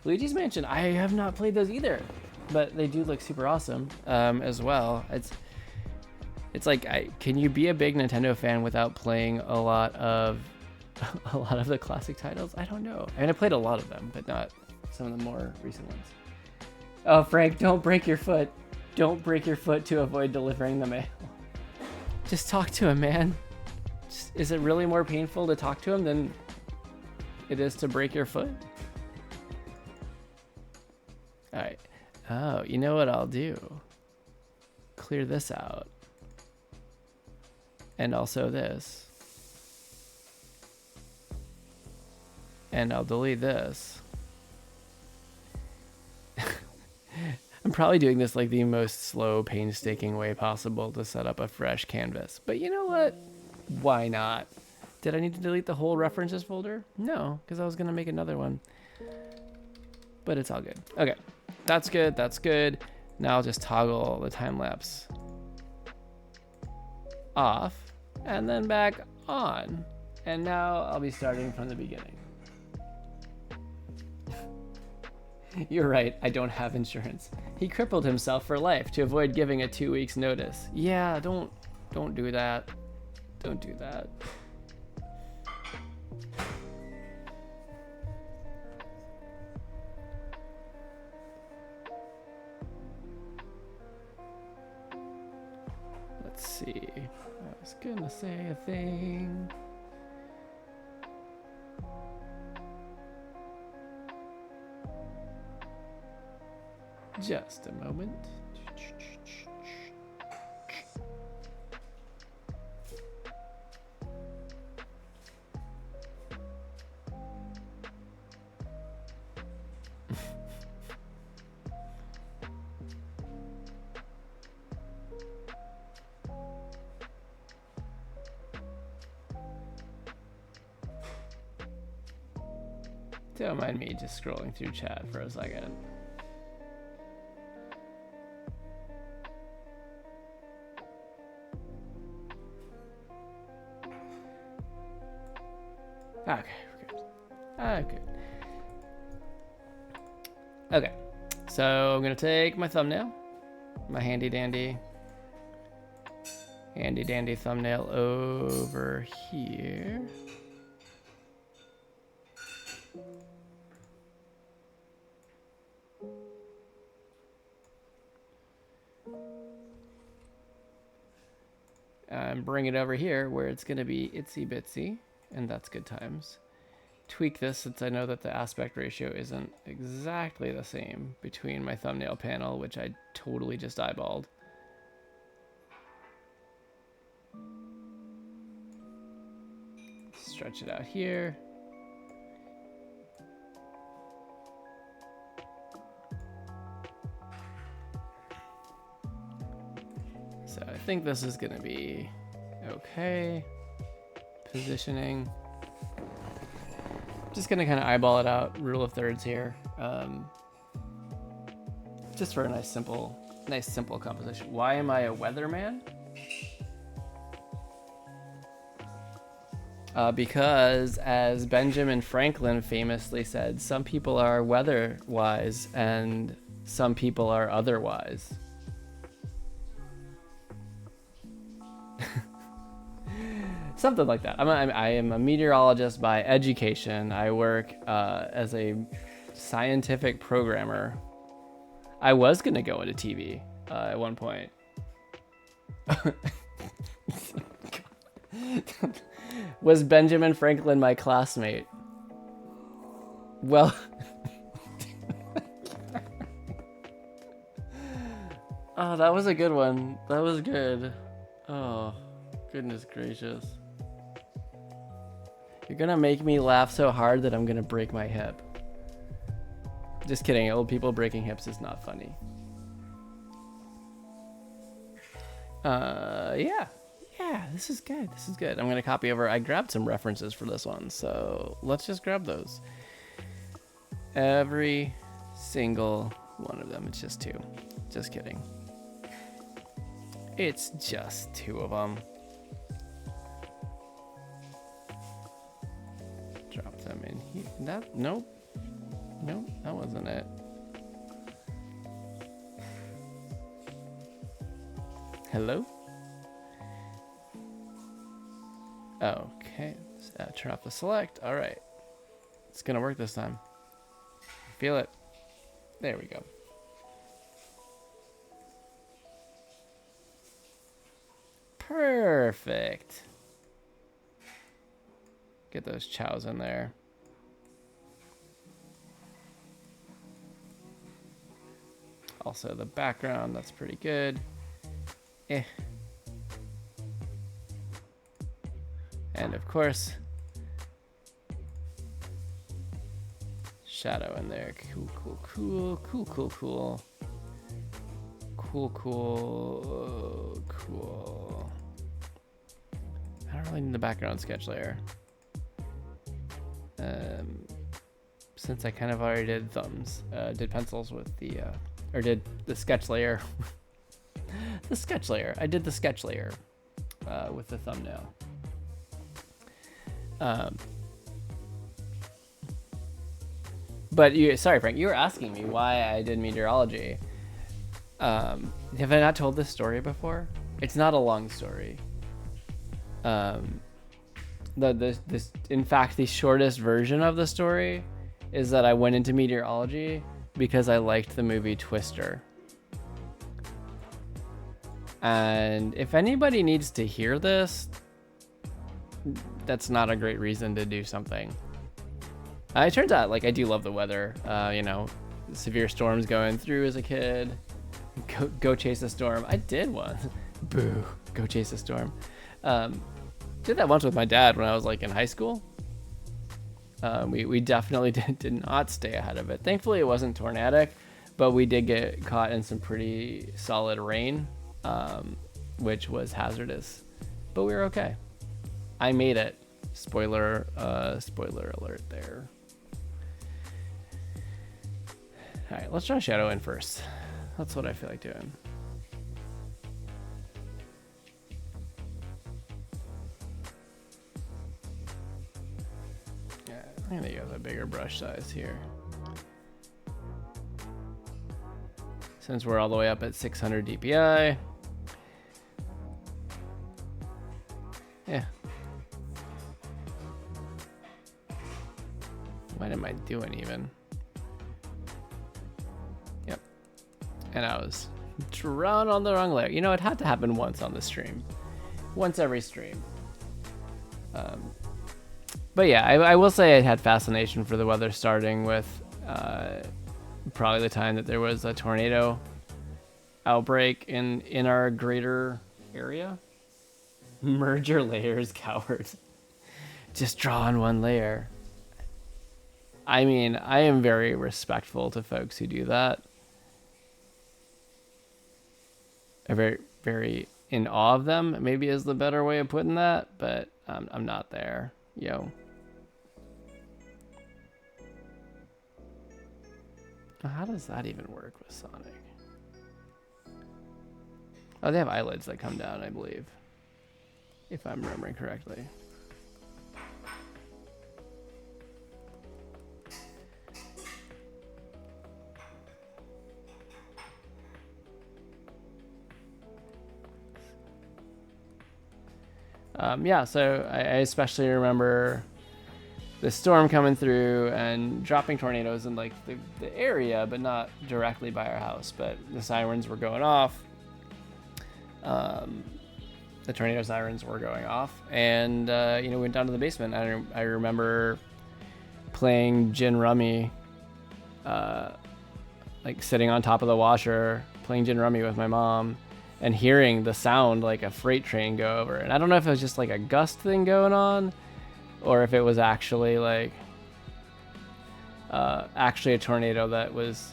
Luigi's Mansion, I have not played those either, but they do look super awesome as well. It's like, can you be a big Nintendo fan without playing a lot of the classic titles? I don't know. I mean, I played a lot of them, but not some of the more recent ones. Oh, Frank, don't break your foot. Don't break your foot to avoid delivering the mail. Just talk to him, man. Is it really more painful to talk to him than it is to break your foot? All right. Oh, you know what I'll do? Clear this out. And also this. And I'll delete this. I'm probably doing this like the most slow, painstaking way possible to set up a fresh canvas. But you know what? Why not? Did I need to delete the whole references folder? No, because I was going to make another one. But it's all good. Okay, that's good. That's good. Now I'll just toggle the time lapse off and then back on. And now I'll be starting from the beginning. You're right, I don't have insurance. He crippled himself for life to avoid giving a 2 weeks notice. Yeah, don't do that. Don't do that. Let's see. I was gonna say a thing. Just a moment. Don't mind me just scrolling through chat for a second. Okay, we're good. Okay. Okay, so I'm gonna take my thumbnail, my handy dandy thumbnail over here. And bring it over here where it's gonna be itsy bitsy. And that's good times. Tweak this since I know that the aspect ratio isn't exactly the same between my thumbnail panel, which I totally just eyeballed. Stretch it out here. So I think this is gonna be okay. Positioning. Just gonna kind of eyeball it out, rule of thirds here, just for a nice simple composition. Why am I a weatherman? Because as Benjamin Franklin famously said, some people are weather-wise and some people are otherwise. Something like that. I am a meteorologist by education. I work as a scientific programmer. I was gonna go into TV at one point. Was Benjamin Franklin my classmate? Well, oh, that was a good one. That was good. Oh, goodness gracious. You're gonna make me laugh so hard that I'm gonna break my hip. Just kidding, old people breaking hips is not funny. Yeah, this is good. This is good. I'm gonna copy over. I grabbed some references for this one, so let's just grab those. Every single one of them. It's just 2. Just kidding. It's just 2 of them. Drop them in here. Nope, that wasn't it. Hello? Okay, turn off the select. All right, it's gonna work this time. Feel it. There we go. Perfect. Get those chows in there. Also the background, that's pretty good. Eh. And of course, shadow in there. Cool, cool, cool, cool, cool, cool. Cool, cool, cool. I don't really need the background sketch layer. Since I kind of already did thumbs, did pencils with the, or did the sketch layer. The sketch layer. I did the sketch layer with the thumbnail. But sorry, Frank, you were asking me why I did meteorology. Have I not told this story before? It's not a long story. In fact, the shortest version of the story is that I went into meteorology because I liked the movie Twister. And if anybody needs to hear this, that's not a great reason to do something. It turns out, like, I do love the weather. You know, severe storms going through as a kid. Go chase a storm. I did one. Boo. Go chase a storm. Did that once with my dad when I was like in high school. We definitely did not stay ahead of it. Thankfully, it wasn't tornadic, but we did get caught in some pretty solid rain, which was hazardous. But we were okay. I made it. Spoiler alert there. All right, let's draw shadow in first. That's what I feel like doing. Yeah, I think I got a bigger brush size here. Since we're all the way up at 600 DPI. Yeah. What am I doing even? Yep. And I was drawn on the wrong layer. You know, it had to happen once on the stream. Once every stream. But yeah, I will say I had fascination for the weather starting with probably the time that there was a tornado outbreak in our greater area. Merger layers, cowards. Just draw on one layer. I mean, I am very respectful to folks who do that. I'm very, very in awe of them, maybe is the better way of putting that, but I'm not there. Yo. How does that even work with Sonic? Oh, they have eyelids that come down, I believe. If I'm remembering correctly. Yeah, so I especially remember the storm coming through and dropping tornadoes in like the area, but not directly by our house. But the sirens were going off. The tornado sirens were going off, and you know, went down to the basement. I remember playing gin rummy, like sitting on top of the washer, playing gin rummy with my mom, and hearing the sound like a freight train go over. And I don't know if it was just like a gust thing going on, or if it was actually like actually a tornado that was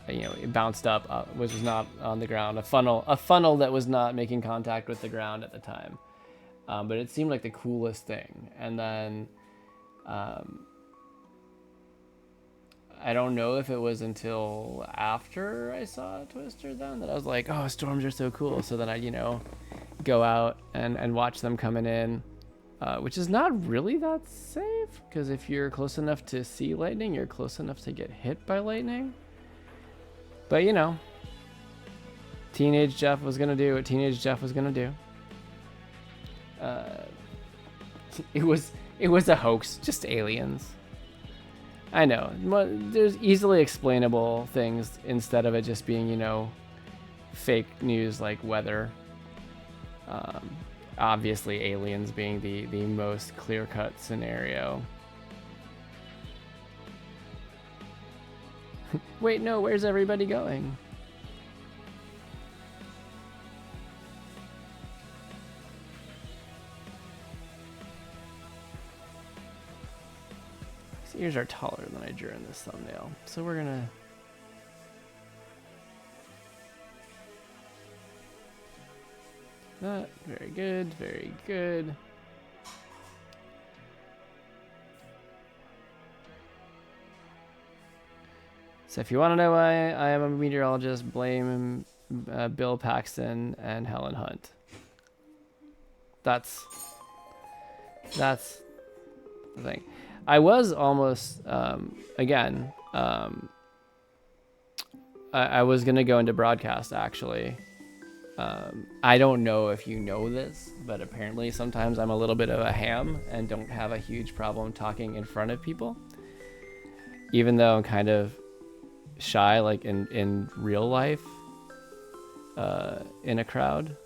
you know, it bounced up, which was not on the ground. A funnel that was not making contact with the ground at the time. But it seemed like the coolest thing. And then I don't know if it was until after I saw Twister then that I was like, oh, storms are so cool. So then I'd, you know, go out and watch them coming in, which is not really that safe, because if you're close enough to see lightning, you're close enough to get hit by lightning. But, you know, teenage Jeff was going to do what teenage Jeff was going to do. It was a hoax, just aliens. I know. There's easily explainable things instead of it just being, you know, fake news like weather. Obviously, aliens being the most clear-cut scenario. Wait, no, where's everybody going? These ears are taller than I drew in this thumbnail, so we're gonna... That, very good, very good. So if you want to know why I am a meteorologist, blame Bill Paxton and Helen Hunt. That's the thing. I was almost, again, I was going to go into broadcast, actually. I don't know if you know this, but apparently sometimes I'm a little bit of a ham and don't have a huge problem talking in front of people. Even though I'm kind of shy, like in real life, in a crowd.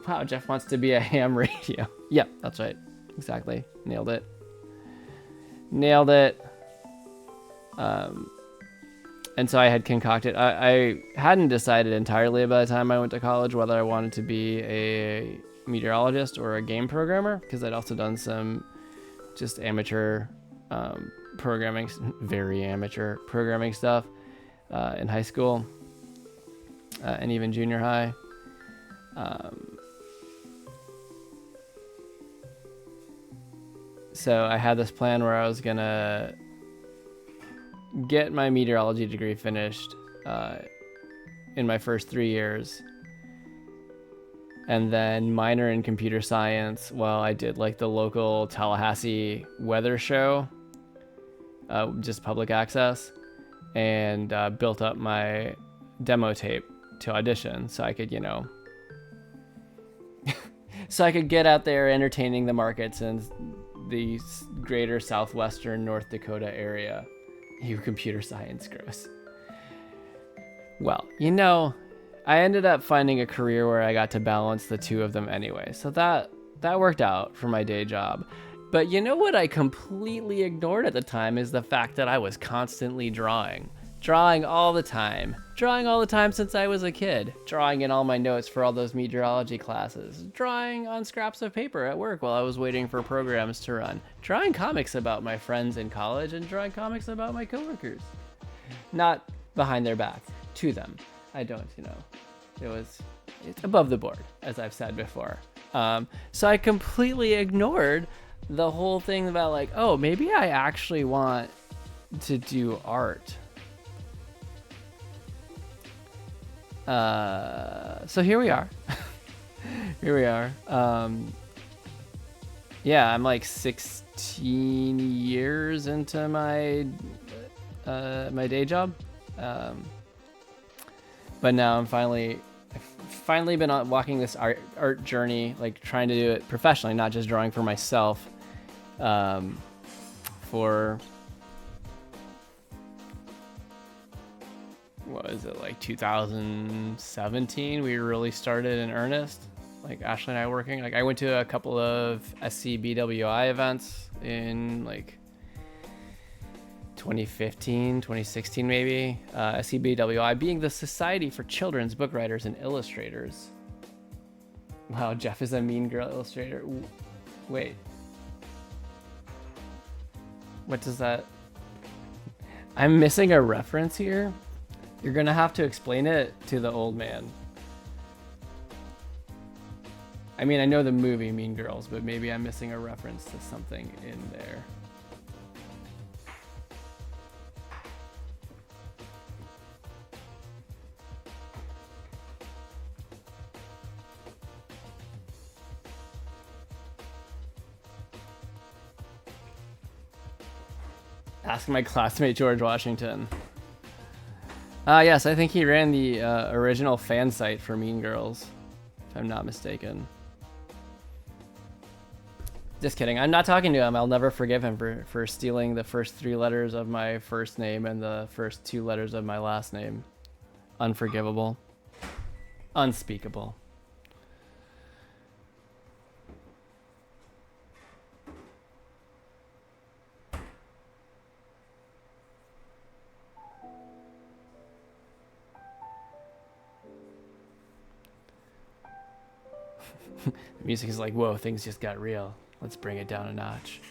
Wow, Jeff wants to be a ham radio. Yep, that's right. Exactly. Nailed it. Nailed it. And so I had concocted, I hadn't decided entirely by the time I went to college whether I wanted to be a meteorologist or a game programmer, because I'd also done some just amateur programming, very amateur programming stuff in high school and even junior high. So I had this plan where I was gonna get my meteorology degree finished in my first 3 years, and then minor in computer science while I did like the local Tallahassee weather show, just public access, and built up my demo tape to audition so I could, you know, so I could get out there entertaining the markets in the greater southwestern North Dakota area. You computer science gross. Well, you know, I ended up finding a career where I got to balance the two of them anyway. So that worked out for my day job. But you know what I completely ignored at the time is the fact that I was constantly drawing. Drawing all the time. Drawing all the time since I was a kid. Drawing in all my notes for all those meteorology classes. Drawing on scraps of paper at work while I was waiting for programs to run. Drawing comics about my friends in college and drawing comics about my coworkers. Not behind their backs. To them. I don't, you know. It's above the board, as I've said before. So I completely ignored the whole thing about like, oh, maybe I actually want to do art. So here we are. Here we are. Yeah, I'm like 16 years into my my day job. But now I've finally been walking this art journey, like trying to do it professionally, not just drawing for myself. For what is it, like 2017 we really started in earnest, like Ashley and I working. Like I went to a couple of SCBWI events in like 2015, 2016 maybe. SCBWI being the Society for Children's Book Writers and Illustrators. Wow, Jeff is a mean girl illustrator. Wait, what does that... I'm missing a reference here. You're gonna have to explain it to the old man. I mean, I know the movie Mean Girls, but maybe I'm missing a reference to something in there. Ask my classmate George Washington. Yes, I think he ran the original fan site for Mean Girls, if I'm not mistaken. Just kidding. I'm not talking to him. I'll never forgive him for stealing the first 3 letters of my first name and the first 2 letters of my last name. Unforgivable. Unspeakable. The music is like, whoa, things just got real. Let's bring it down a notch.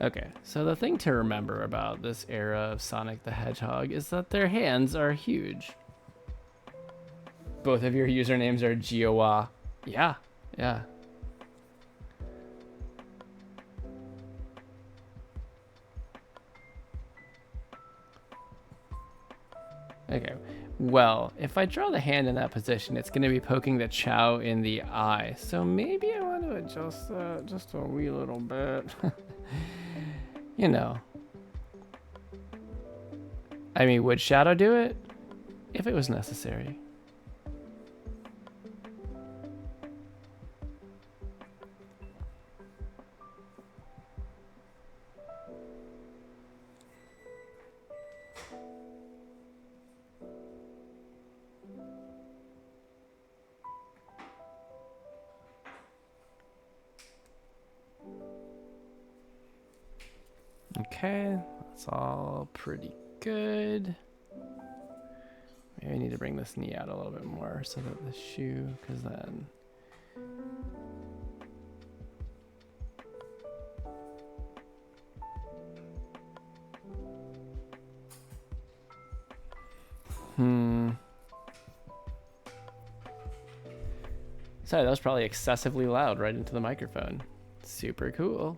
Okay, so the thing to remember about this era of Sonic the Hedgehog is that their hands are huge. Both of your usernames are Giowa. Yeah, yeah. Okay, well, if I draw the hand in that position, it's going to be poking the Chow in the eye. So maybe I want to adjust that just a wee little bit. You know. I mean, would Shadow do it? If it was necessary. Okay, that's all pretty good. Maybe I need to bring this knee out a little bit more so that the shoe, because then... Sorry, that was probably excessively loud right into the microphone. Super cool.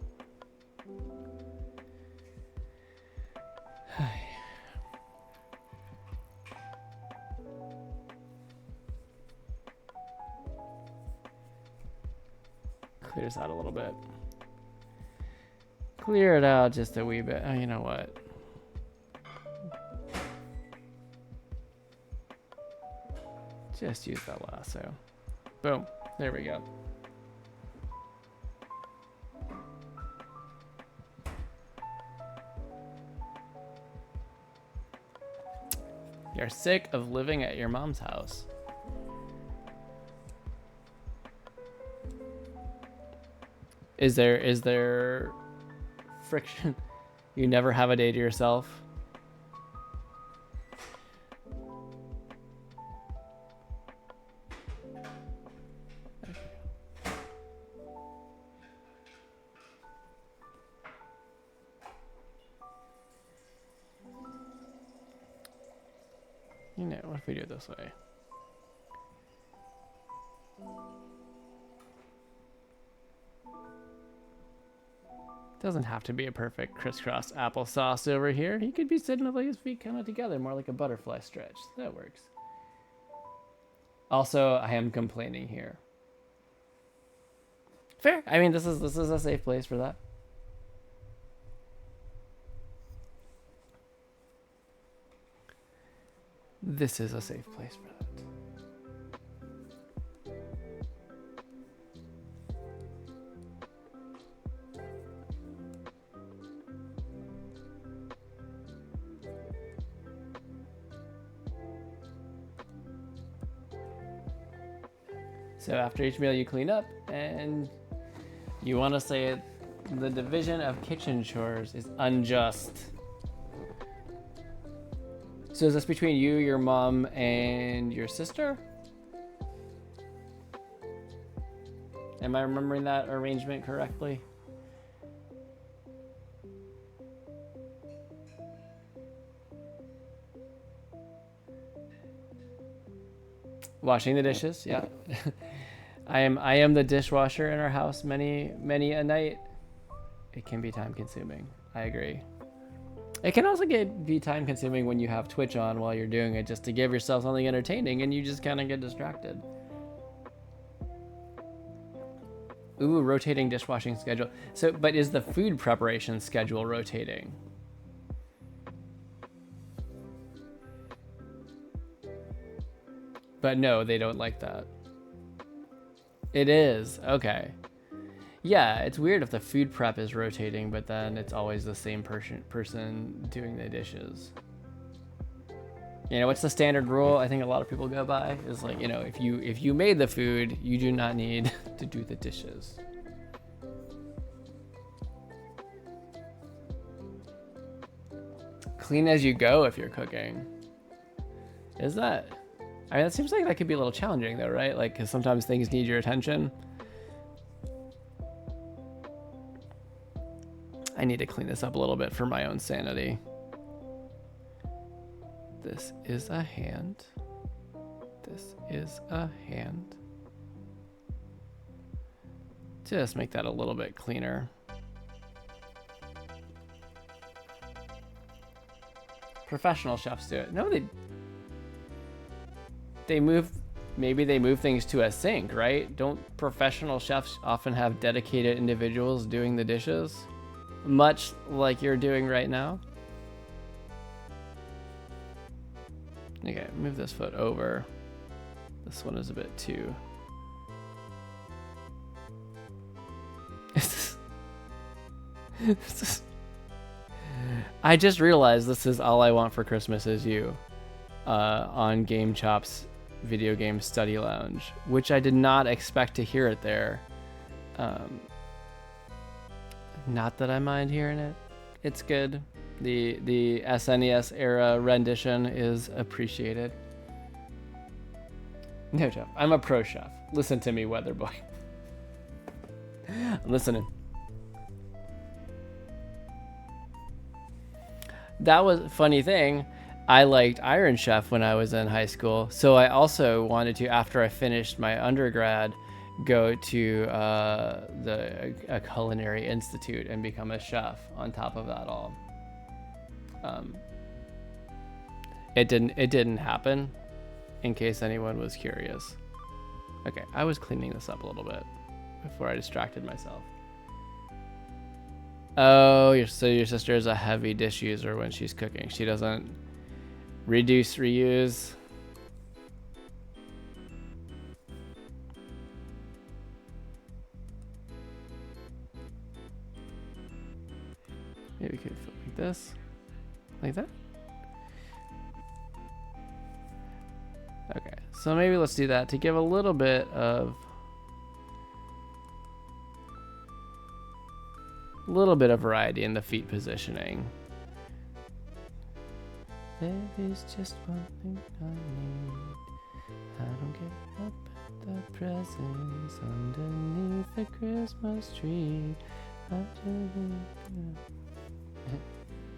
Clears out a little bit. Clear it out just a wee bit. Oh, you know what? Just use that lasso. Boom. There we go. You're sick of living at your mom's house. Is there friction? You never have a day to yourself? You know, what if we do it this way? Doesn't have to be a perfect crisscross applesauce over here. He could be sitting with his feet kind of together, more like a butterfly stretch. That works. Also, I am complaining here. Fair. I mean, this is a safe place for that. This is a safe place for that. So after each meal you clean up, and you want to say the division of kitchen chores is unjust. So is this between you, your mom, and your sister? Am I remembering that arrangement correctly? Washing the dishes, yeah. I am the dishwasher in our house many a night. It can be time consuming. I agree. It can also be time consuming when you have Twitch on while you're doing it, just to give yourself something entertaining and you just kind of get distracted. Ooh, rotating dishwashing schedule. So, but is the food preparation schedule rotating? But no, they don't like that. It is, okay. Yeah, it's weird if the food prep is rotating, but then it's always the same person doing the dishes. You know, what's the standard rule I think a lot of people go by is like, you know, if you made the food, you do not need to do the dishes. clean as you go if you're cooking. Is that? I mean, that seems like that could be a little challenging though, right? Like, because sometimes things need your attention. I need to clean this up a little bit for my own sanity. This is a hand. This is a hand. Just make that a little bit cleaner. Professional chefs do it. No, they move, maybe they move things to a sink, right? Don't professional chefs often have dedicated individuals doing the dishes? Much like you're doing right now. Okay, move this foot over. This one is a bit too. I just realized this is All I Want for Christmas Is You on Game Chop's Video Game Study Lounge, which I did not expect to hear it there. Not that I mind hearing it. It's good. The SNES era rendition is appreciated. No, Jeff, I'm a pro chef. Listen to me, weather boy. I'm listening. That was a funny thing. I liked Iron Chef when I was in high school. So I also wanted to, after I finished my undergrad, go to a culinary institute and become a chef on top of that all. It didn't happen, in case anyone was curious. Okay, I was cleaning this up a little bit before I distracted myself. Oh, so your sister is a heavy dish user when she's cooking. She doesn't reduce, reuse. Maybe we could flip like this, like that. Okay, so maybe let's do that to give a little bit of variety in the feet positioning. There is just one thing I need. I don't care about the presents underneath the Christmas tree.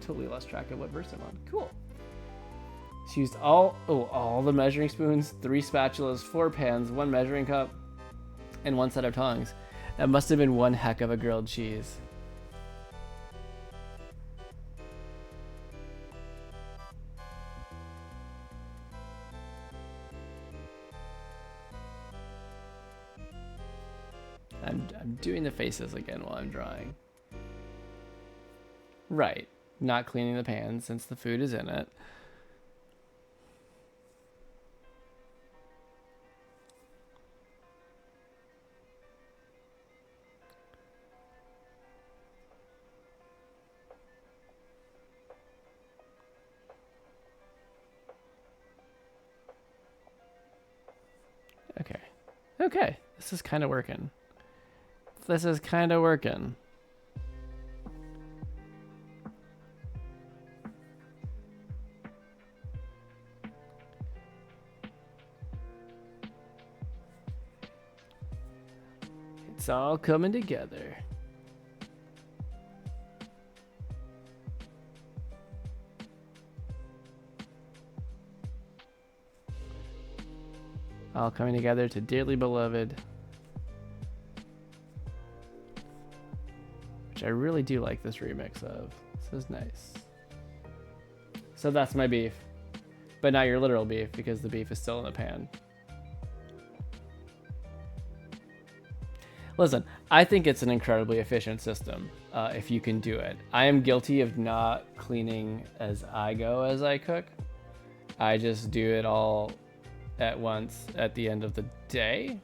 Totally lost track of what verse I'm on. Cool. She used all the measuring spoons, 3 spatulas, 4 pans, 1 measuring cup, and 1 set of tongs. That must have been one heck of a grilled cheese. I'm doing the faces again while I'm drawing. Right. Not cleaning the pan since the food is in it. Okay. This is kind of working. It's all coming together. All coming together to Dearly Beloved. Which I really do like this remix of. This is nice. So that's my beef. But not your literal beef, because the beef is still in the pan. Listen, I think it's an incredibly efficient system, if you can do it. I am guilty of not cleaning as I go as I cook. I just do it all at once at the end of the day,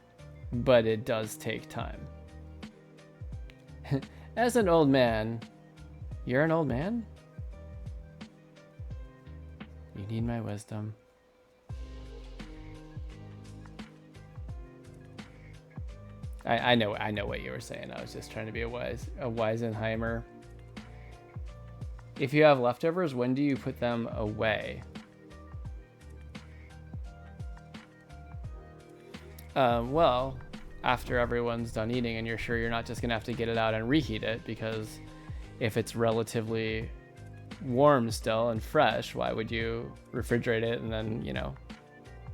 but it does take time. As an old man, you're an old man? You need my wisdom. I know what you were saying. I was just trying to be a Weisenheimer. If you have leftovers, when do you put them away? Well, after everyone's done eating and you're sure you're not just gonna have to get it out and reheat it, because if it's relatively warm still and fresh, why would you refrigerate it and then, you know,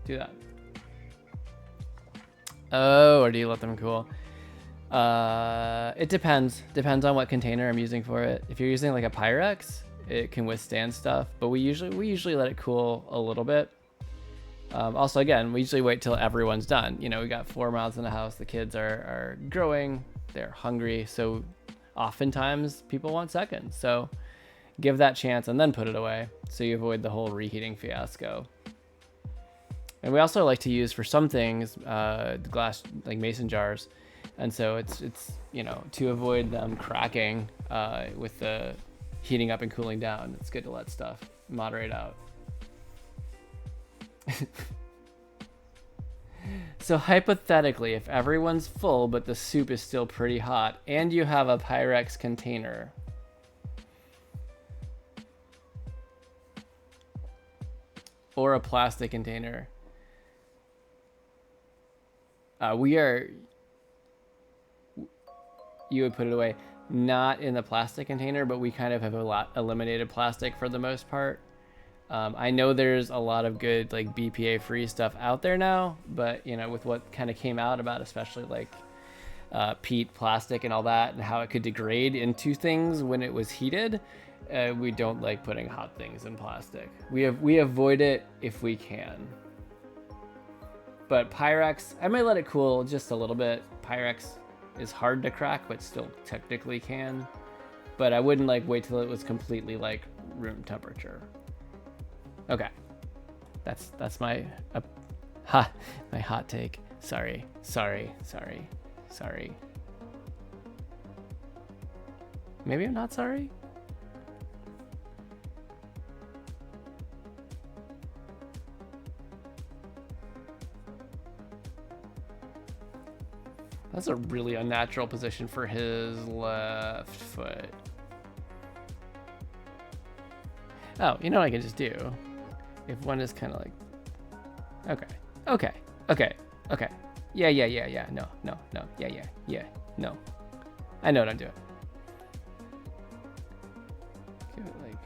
do that? Oh, or do you let them cool? It depends. Depends on what container I'm using for it. If you're using like a Pyrex, it can withstand stuff, but we usually let it cool a little bit. Also, again, we usually wait till everyone's done. You know, we got 4 mouths in the house. The kids are growing. They're hungry. So oftentimes people want seconds. So give that chance and then put it away so you avoid the whole reheating fiasco. And we also like to use for some things the glass, like mason jars. And so it's you know, to avoid them cracking with the heating up and cooling down, it's good to let stuff moderate out. So hypothetically, if everyone's full but the soup is still pretty hot and you have a Pyrex container, or a plastic container, you would put it away, not in the plastic container, but we kind of have eliminated plastic for the most part. I know there's a lot of good like BPA free stuff out there now, but you know, with what kind of came out about especially like peat plastic and all that, and how it could degrade into things when it was heated, we don't like putting hot things in plastic. We avoid it if we can. But Pyrex, I might let it cool just a little bit. Pyrex is hard to crack, but still technically can. But I wouldn't like wait till it was completely like room temperature. Okay, that's my my hot take. Sorry. Maybe I'm not sorry. That's a really unnatural position for his left foot. Oh, you know what I can just do? If one is kind of like, okay. Yeah. No. Yeah. No. I know what I'm doing. Give it like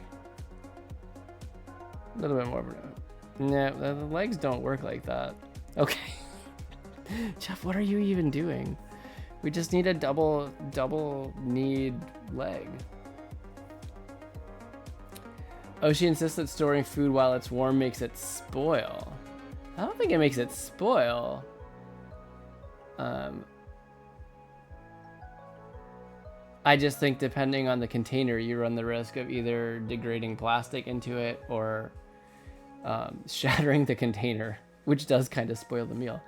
a little bit more of a, no, the legs don't work like that. Okay. Jeff, what are you even doing? We just need a double kneed leg. Oh, she insists that storing food while it's warm makes it spoil. I don't think it makes it spoil. I just think depending on the container, you run the risk of either degrading plastic into it or shattering the container, which does kind of spoil the meal.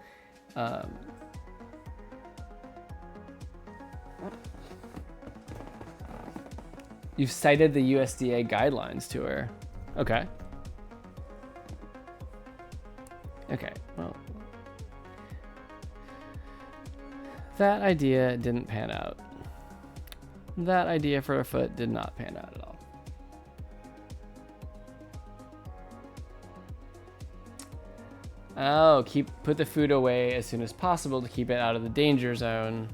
You've cited the USDA guidelines to her. Okay. Okay, well. That idea didn't pan out. That idea for a foot did not pan out at all. Oh, put the food away as soon as possible to keep it out of the danger zone.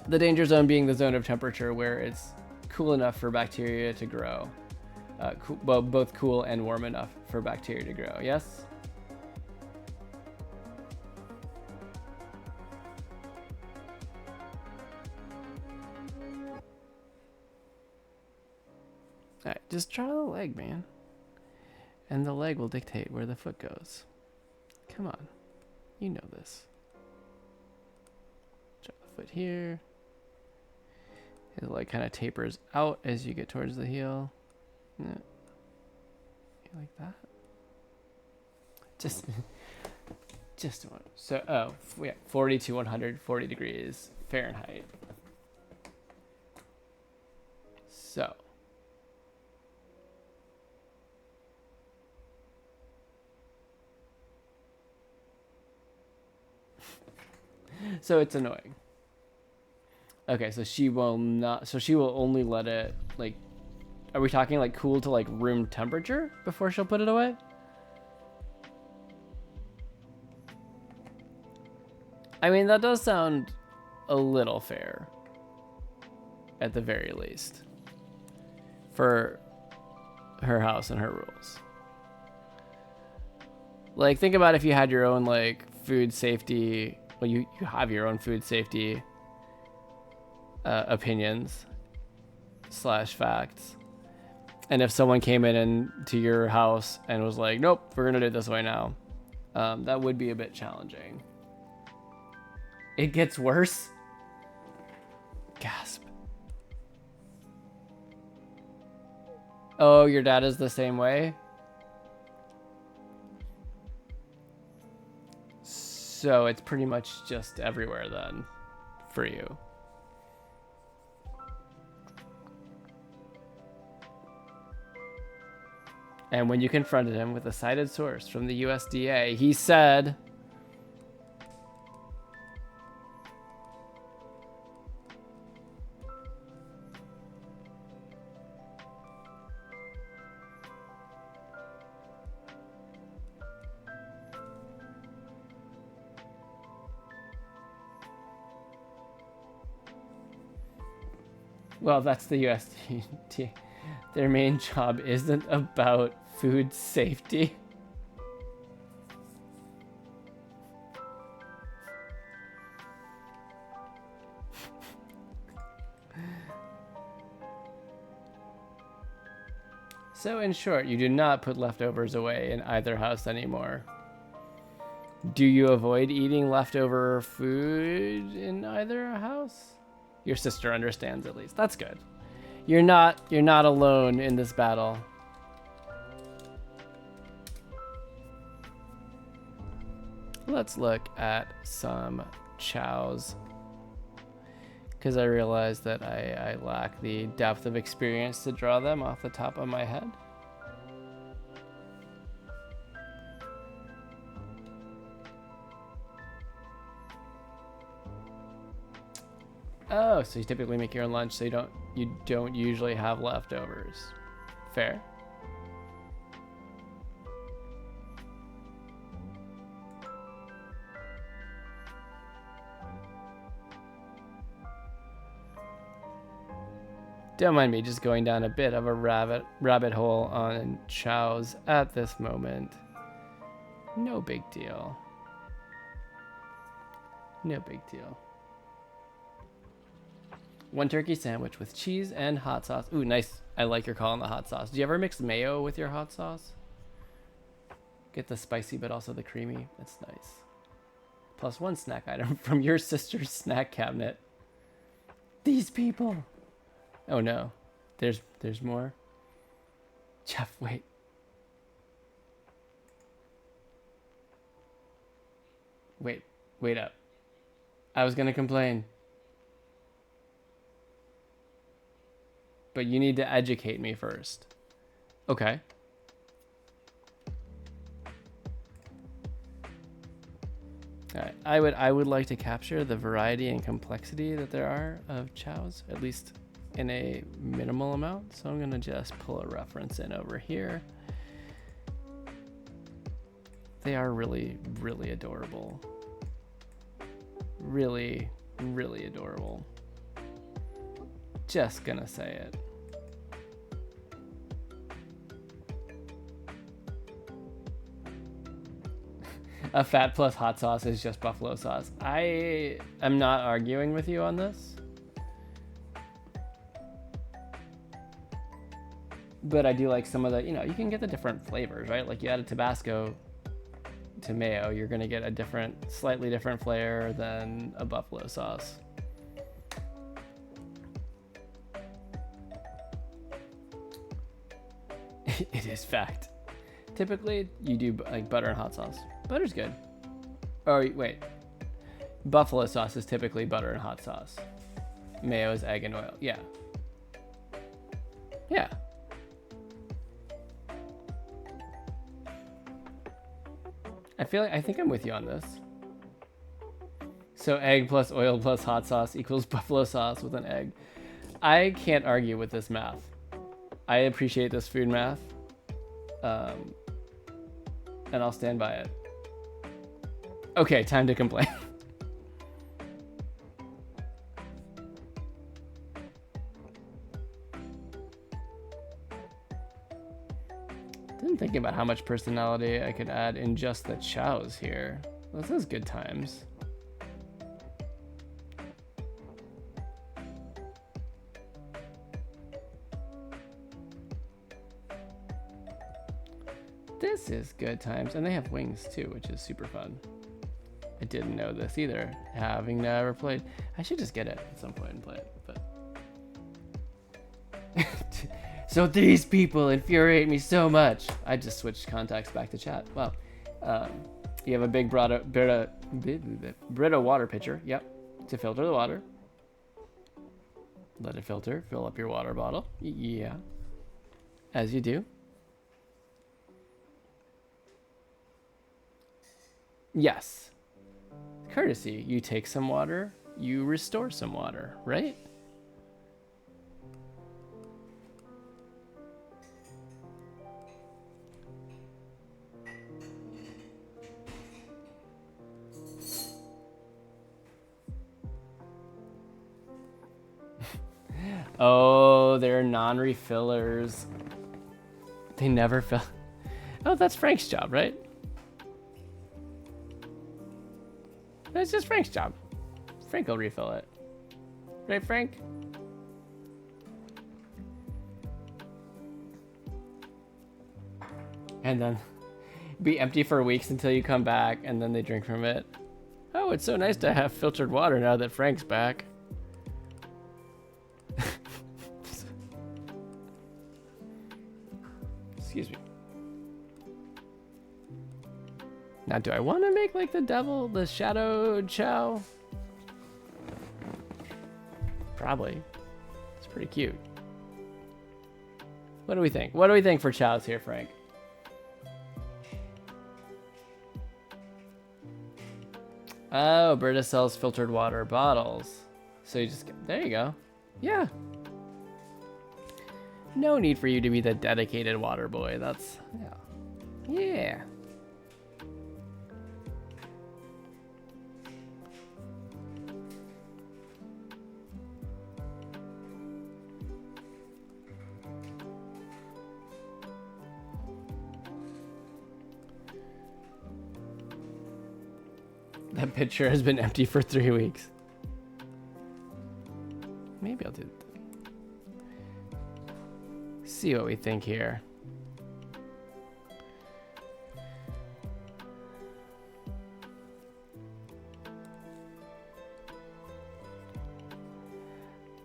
The danger zone being the zone of temperature where it's cool enough for bacteria to grow. Well, both cool and warm enough for bacteria to grow. Yes? All right, just draw the leg, man. And the leg will dictate where the foot goes. Come on. You know this. Draw the foot here. It like kind of tapers out as you get towards the heel. Yeah. Like that. Just one. So, oh, yeah, 40 to 140 degrees Fahrenheit. So. So it's annoying. Okay, so she will only let it like Are we talking like cool to like room temperature before she'll put it away? I mean, that does sound a little fair, at the very least, for her house and her rules. Like, think about if you had your own like food safety. Well, you have your own food safety opinions / facts, and if someone came in to your house and was like, "Nope, we're gonna do it this way now," that would be a bit challenging. It gets worse. Gasp. Oh, your dad is the same way? So it's pretty much just everywhere then for you. And when you confronted him with a cited source from the USDA, he said, well, that's the USDA. Their main job isn't about food safety. So in short, you do not put leftovers away in either house anymore. Do you avoid eating leftover food in either house? Your sister understands at least. That's good. You're not alone in this battle. Let's look at some chows, because I realize that I lack the depth of experience to draw them off the top of my head. Oh, so you typically make your own lunch, so you don't usually have leftovers. Fair. Don't mind me just going down a bit of a rabbit hole on chows at this moment. No big deal. No big deal. One turkey sandwich with cheese and hot sauce. Ooh, nice. I like your call on the hot sauce. Do you ever mix mayo with your hot sauce? Get the spicy, but also the creamy. That's nice. Plus one snack item from your sister's snack cabinet. These people. Oh no. There's more. Jeff, wait. Wait up. I was gonna complain. But you need to educate me first. Okay. All right. I would like to capture the variety and complexity that there are of chows, at least in a minimal amount. So I'm gonna just pull a reference in over here. They are really, really adorable. Really, really adorable. Just gonna say it. A fat plus hot sauce is just buffalo sauce. I am not arguing with you on this. But I do like some of the, you can get the different flavors, right? Like you add a Tabasco to mayo, you're gonna get a slightly different flavor than a buffalo sauce. It is fact. Typically, you do like butter and hot sauce. Butter's good. Oh, wait. Buffalo sauce is typically butter and hot sauce. Mayo is egg and oil. Yeah. Yeah. I think I'm with you on this. So egg plus oil plus hot sauce equals buffalo sauce with an egg. I can't argue with this math. I appreciate this food math. And I'll stand by it. Okay, time to complain. Didn't think about how much personality I could add in just the chows here. This is good times. This is good times, and they have wings too, which is super fun. I didn't know this either, having never played. I should just get it at some point and play it, but so these people infuriate me so much. I just switched contacts back to chat. Well, you have a big Brita water pitcher. Yep, to filter the water. Let it filter. Fill up your water bottle. Yeah, as you do. Yes. Courtesy. You take some water, you restore some water, right? Oh, they're non-refillers. They never fill. Oh, that's Frank's job, right? That's just Frank's job. Frank will refill it. Right, Frank? And then be empty for weeks until you come back, and then they drink from it. Oh, it's so nice to have filtered water now that Frank's back. Excuse me. Now, do I want to make like the shadow chow? Probably. It's pretty cute. What do we think? What do we think for chows here, Frank? Oh, Brita sells filtered water bottles. So you just get, there you go. Yeah. No need for you to be the dedicated water boy. That's, yeah. Yeah. That pitcher has been empty for 3 weeks. Maybe I'll do it. See what we think here.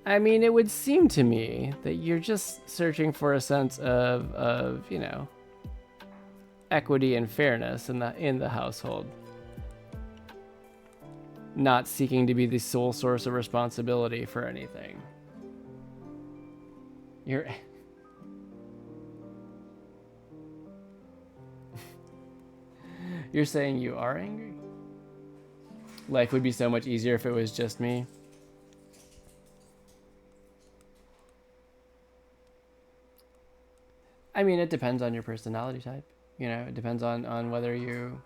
I mean, it would seem to me that you're just searching for a sense of you know, equity and fairness in the household. Not seeking to be the sole source of responsibility for anything. You're saying you are angry? Life would be so much easier if it was just me. I mean, it depends on your personality type. You know, it depends on whether you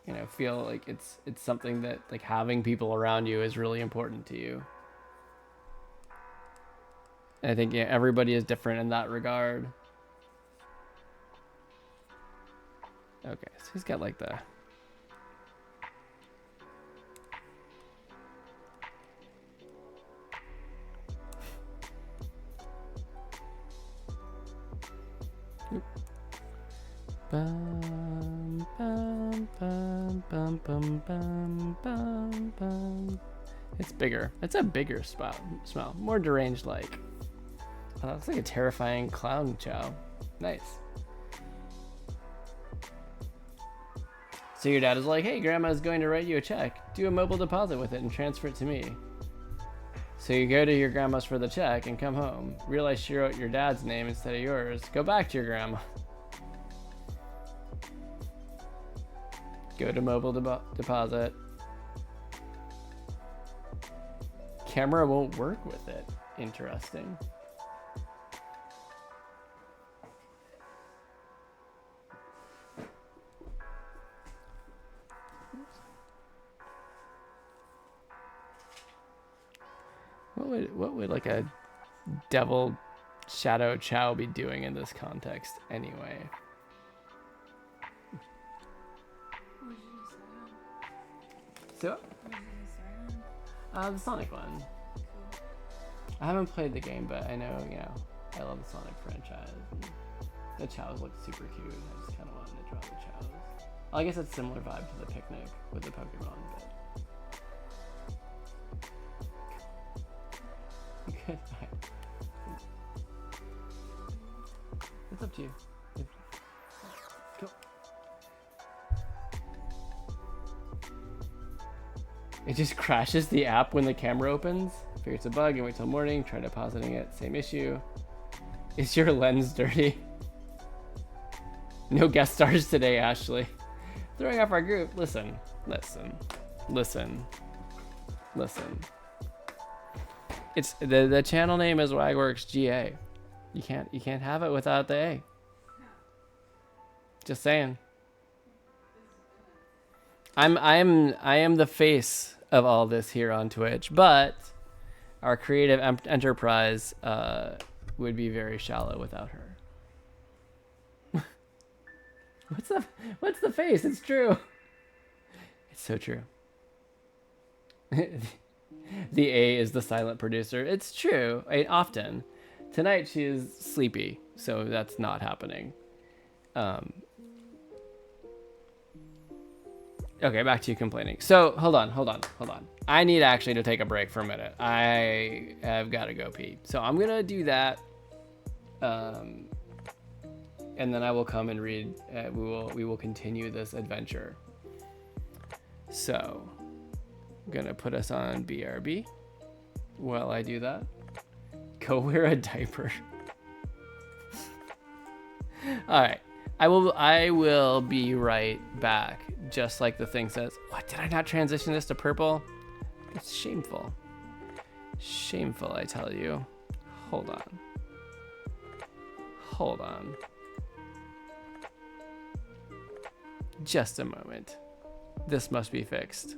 know, feel like it's something that like having people around you is really important to you. And I think yeah, everybody is different in that regard. Okay, so he's got like the bum, bum, bum, bum, bum, bum, bum, bum. It's bigger. It's a bigger smell. More deranged like. Oh, that's like a terrifying clown chow. Nice. So your dad is like, hey, grandma's going to write you a check. Do a mobile deposit with it and transfer it to me. So you go to your grandma's for the check and come home. Realize she wrote your dad's name instead of yours. Go back to your grandma. Go to mobile deposit. Camera won't work with it. Interesting. would like a devil shadow chow be doing in this context anyway? What did you decide So, on? What did you decide on? the Sonic one. Cool. I haven't played the game, but I know, you know, I love the Sonic franchise. And the chows look super cute. I just kind of wanted to draw the chows. Well, I guess it's similar vibe to the picnic with the Pokemon, but. Good. It's up to you. Cool. It just crashes the app when the camera opens. Figure it's a bug and wait till morning. Try depositing it. Same issue. Is your lens dirty? No guest stars today, Ashley. Throwing off our group. Listen. It's the channel name is WagWorksGA. You can't have it without the A. Just saying. I am the face of all this here on Twitch, but our creative enterprise would be very shallow without her. What's the face? It's true. It's so true. The A is the silent producer. It's true. Often. Tonight she is sleepy, so that's not happening. Okay, back to you complaining. So hold on. I need actually to take a break for a minute. I have got to go pee. So I'm gonna do that, and then I will come and read. We will continue this adventure. So I'm gonna put us on BRB while I do that. Go wear a diaper. All right. I will be right back. Just like the thing says. What, did I not transition this to purple? It's shameful. Shameful, I tell you. Hold on. Just a moment. This must be fixed.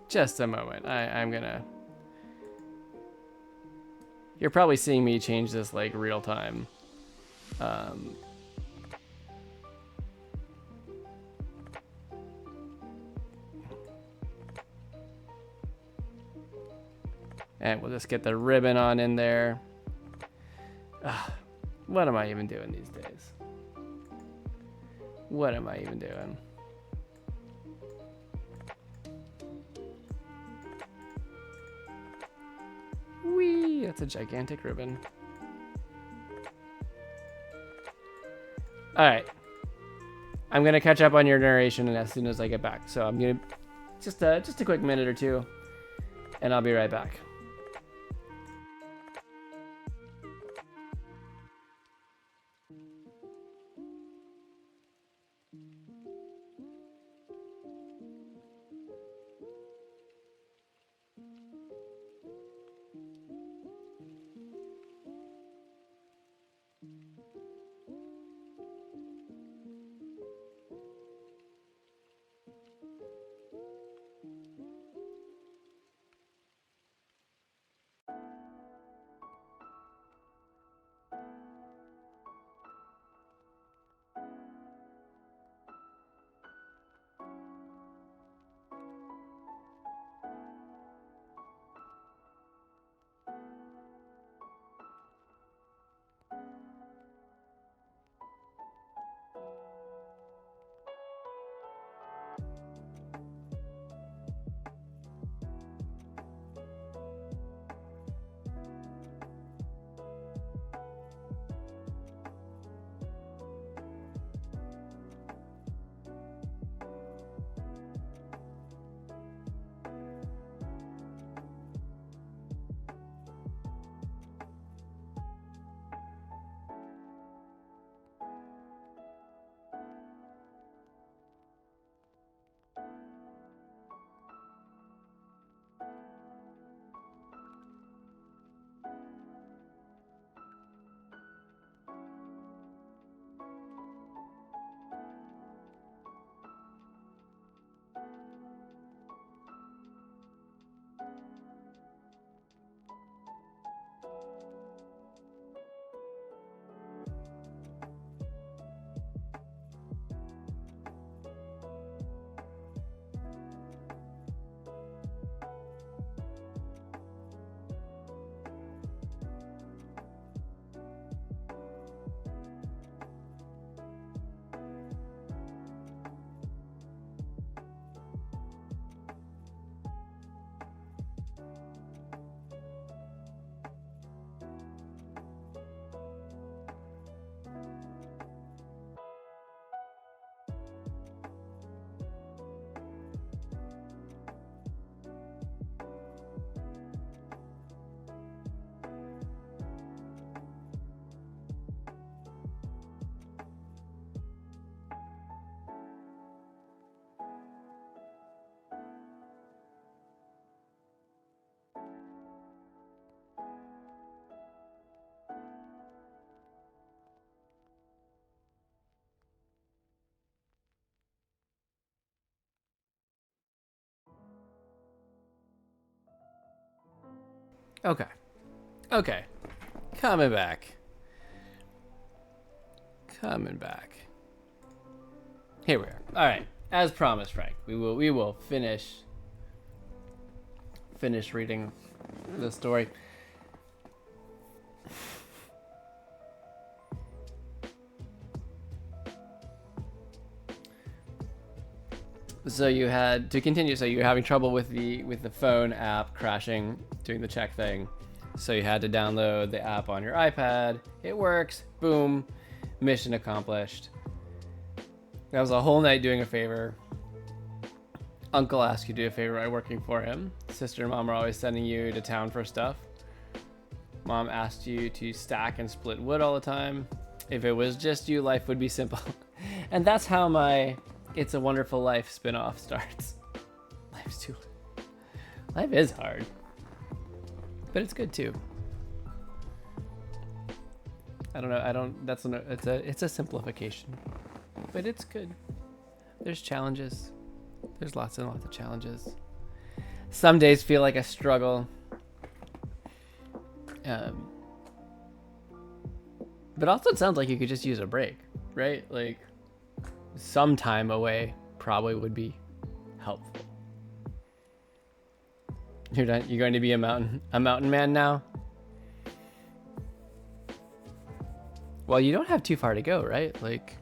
Just a moment. I'm gonna. You're probably seeing me change this like real time. And we'll just get the ribbon on in there. What am I even doing these days? What am I even doing? Whee! That's a gigantic ribbon. All right. I'm gonna catch up on your narration and as soon as I get back. So I'm gonna just a quick minute or two, and I'll be right back. Okay. Okay. Coming back. Coming back. Here we are. All right. As promised, Frank, we will finish reading the story. So you had to continue. So you're having trouble with the phone app crashing, doing the check thing. So you had to download the app on your iPad. It works. Boom. Mission accomplished. That was a whole night doing a favor. Uncle asked you to do a favor by working for him. Sister and mom are always sending you to town for stuff. Mom asked you to stack and split wood all the time. If it was just you, life would be simple. And that's how my It's a Wonderful Life spin-off starts. Life is hard. But it's good too. It's a simplification. But it's good. There's challenges. There's lots and lots of challenges. Some days feel like a struggle. But also it sounds like you could just use a break, right? Like some time away probably would be helpful. You're going to be a mountain man now? Well, you don't have too far to go, right? Like,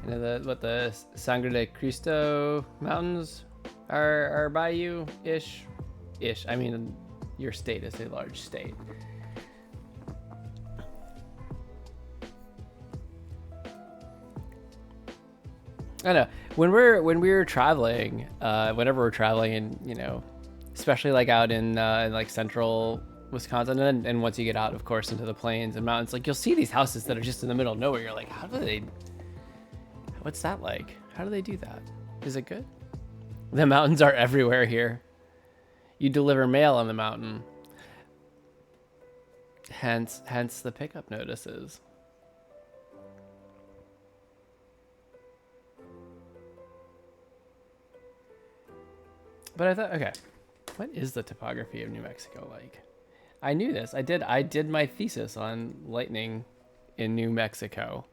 you know, the Sangre de Cristo mountains are by you ish. I mean, your state is a large state. I know when we're traveling, whenever we're traveling, and you know, especially like out in like central Wisconsin, and once you get out, of course, into the plains and mountains, like you'll see these houses that are just in the middle of nowhere. You're like, what's that like? How do they do that? Is it good? The mountains are everywhere here. You deliver mail on the mountain. Hence the pickup notices. But I thought, okay, what is the topography of New Mexico like? I knew this. I did my thesis on lightning in New Mexico.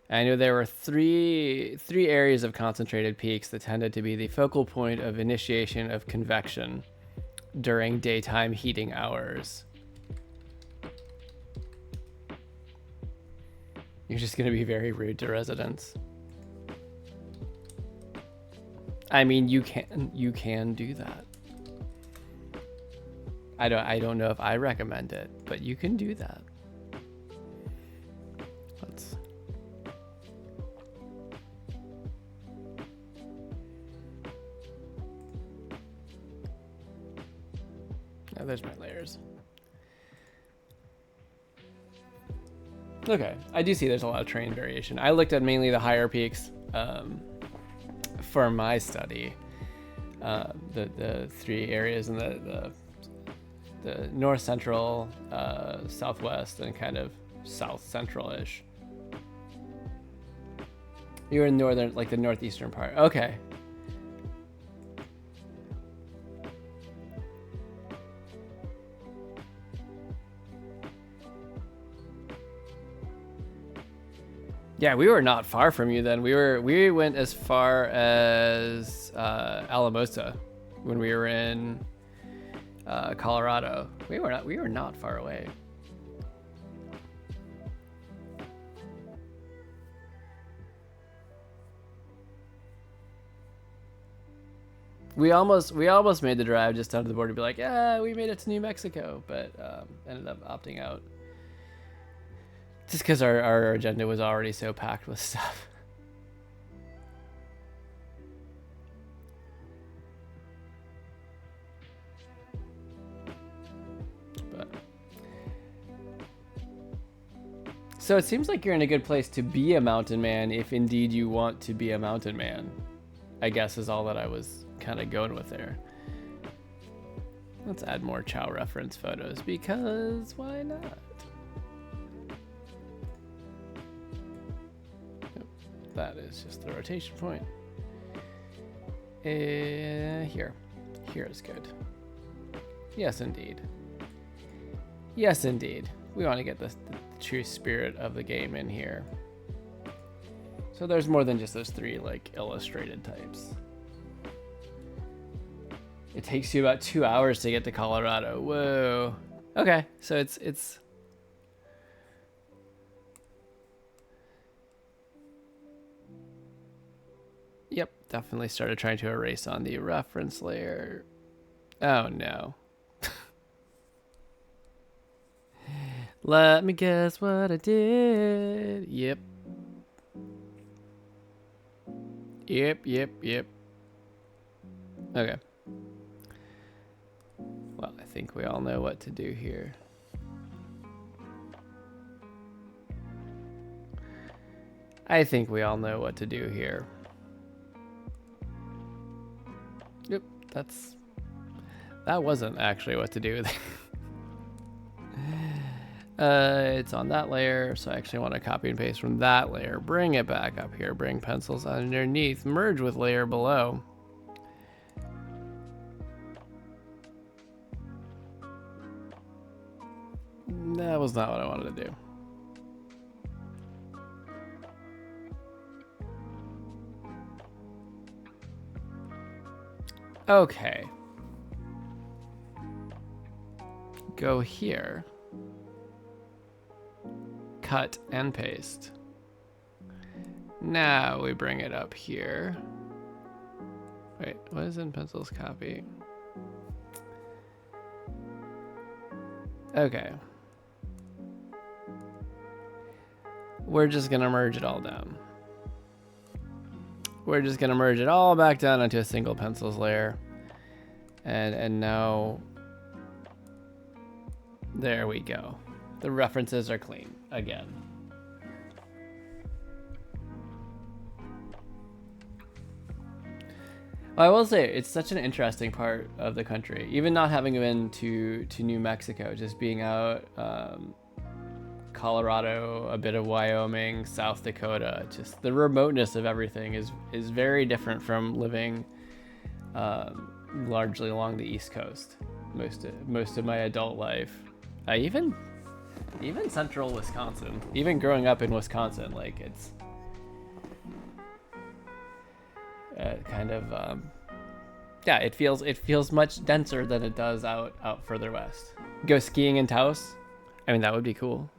I knew there were three areas of concentrated peaks that tended to be the focal point of initiation of convection during daytime heating hours. You're just going to be very rude to residents. I mean, you can do that. I don't know if I recommend it, but you can do that. Oh, there's my layers. Okay, I do see there's a lot of terrain variation. I looked at mainly the higher peaks for my study. The three areas in the north central, southwest, and kind of south central-ish. You're in northern, like the northeastern part. Okay. Yeah, we were not far from you then. We went as far as Alamosa when we were in Colorado. We were not far away. We almost made the drive just down to the border to be like, yeah, we made it to New Mexico, but ended up opting out. Just because our agenda was already so packed with stuff. But so it seems like you're in a good place to be a mountain man if indeed you want to be a mountain man, I guess is all that I was kind of going with there. Let's add more Chow reference photos because why not? That is just the rotation point. Here. Here is good. Yes, indeed. Yes, indeed. We want to get the true spirit of the game in here. So there's more than just those 3 like illustrated types. It takes you about 2 hours to get to Colorado. Whoa. Okay, so it's Yep, definitely started trying to erase on the reference layer. Oh no. Let me guess what I did. Yep. Yep. Okay. Well, I think we all know what to do here. I think we all know what to do here. Yep, that wasn't actually what to do. It's on that layer, so I actually want to copy and paste from that layer, bring it back up here, bring pencils underneath, merge with layer below. That was not what I wanted to do. Okay. Go here. Cut and paste. Now we bring it up here. Wait, what is in pencils copy? Okay. We're just gonna merge it all down. We're just gonna merge it all back down onto a single pencils layer. And now, there we go. The references are clean again. Well, I will say it's such an interesting part of the country. Even not having been to New Mexico, just being out Colorado, a bit of Wyoming, South Dakota, just the remoteness of everything is very different from living largely along the East Coast most of my adult life. Even central Wisconsin, even growing up in Wisconsin, like it's kind of yeah, it feels much denser than it does out further west. Go skiing in Taos, I mean that would be cool.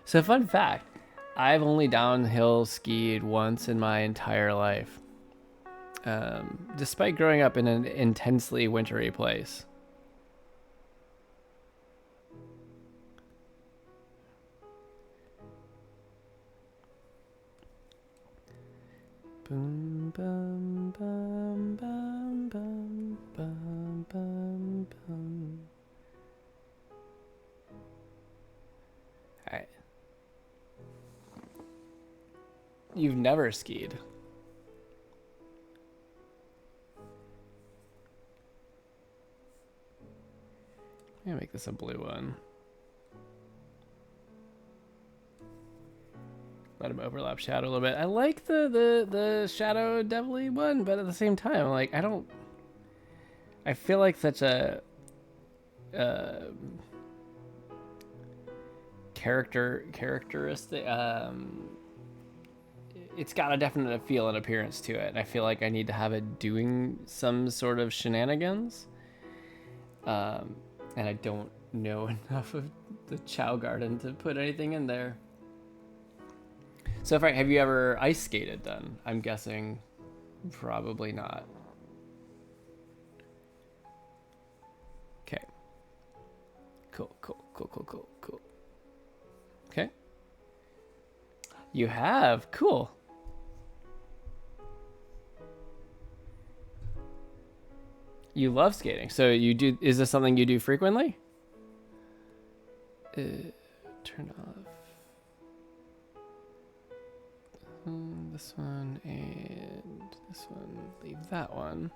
So fun fact, I've only downhill skied once in my entire life, despite growing up in an intensely wintry place. Boom, bum, bum, bum, bum, bum, bum, bum. All right. You've never skied. I'm gonna make this a blue one. Let him overlap shadow a little bit. I like the shadow devilly one, but at the same time, like I feel like such a characteristic. It's got a definite feel and appearance to it, and I feel like I need to have it doing some sort of shenanigans. And I don't know enough of the Chow Garden to put anything in there. So, Frank, have you ever ice skated then? I'm guessing probably not. Okay. Cool. Okay. You have. Cool. You love skating. So you do. Is this something you do frequently? Turn off. This one and this one. Leave that one.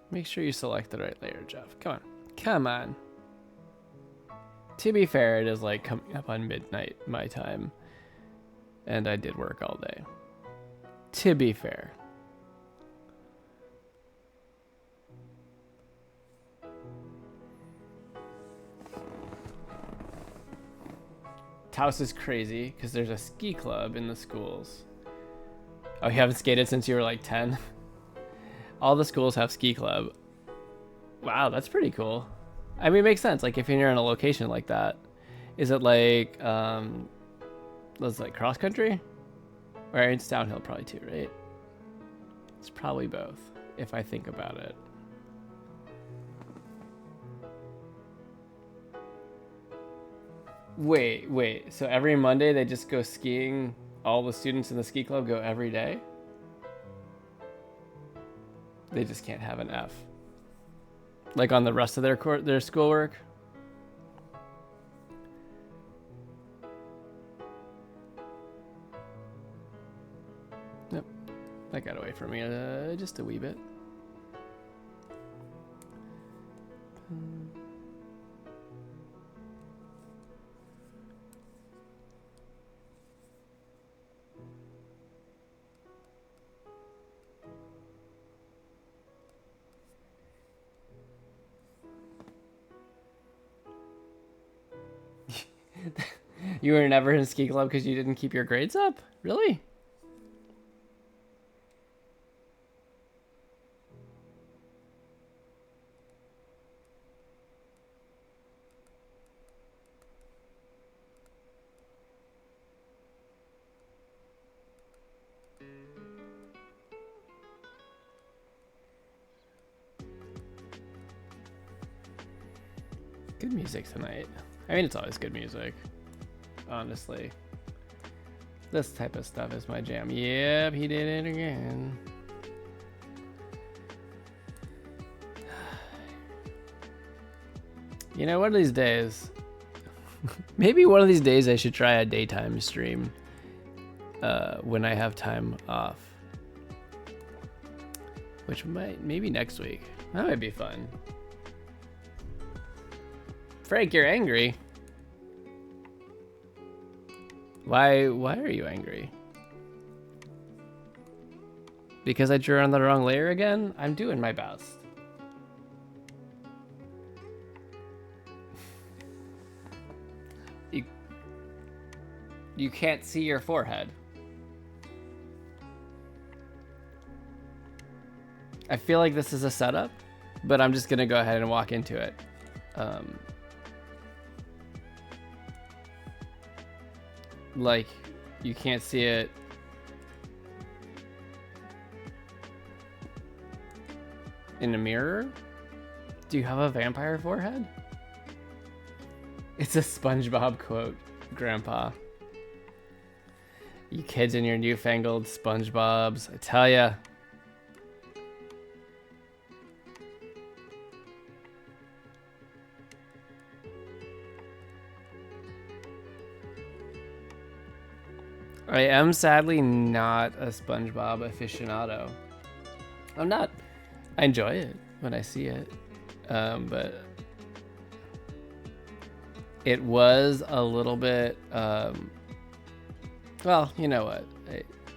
Make sure you select the right layer, Jeff. Come on. To be fair, it is like coming up on midnight my time. And I did work all day. To be fair. Taos is crazy because there's a ski club in the schools. Oh, you haven't skated since you were like 10? All the schools have ski club. Wow, that's pretty cool. I mean, it makes sense. Like if you're in a location like that, is it like, was like cross country? Or it's downhill probably too, right? It's probably both if I think about it. Wait. So every Monday they just go skiing? All the students in the ski club go every day? They just can't have an F. Like on the rest of their schoolwork? Yep. That got away from me just a wee bit. You were never in ski club because you didn't keep your grades up? Really? Good music tonight. I mean, it's always good music. Honestly. This type of stuff is my jam. Yep, he did it again. You know, one of these days, maybe one of these days I should try a daytime stream when I have time off. Which maybe next week. That might be fun. Frank, you're angry. Why are you angry? Because I drew on the wrong layer again? I'm doing my best. You can't see your forehead. I feel like this is a setup, but I'm just gonna go ahead and walk into it. Like, you can't see it. In a mirror? Do you have a vampire forehead? It's a SpongeBob quote, Grandpa. You kids and your newfangled SpongeBobs, I tell ya. I am sadly not a SpongeBob aficionado. I'm not. I enjoy it when I see it, but it was a little bit. Well, you know what?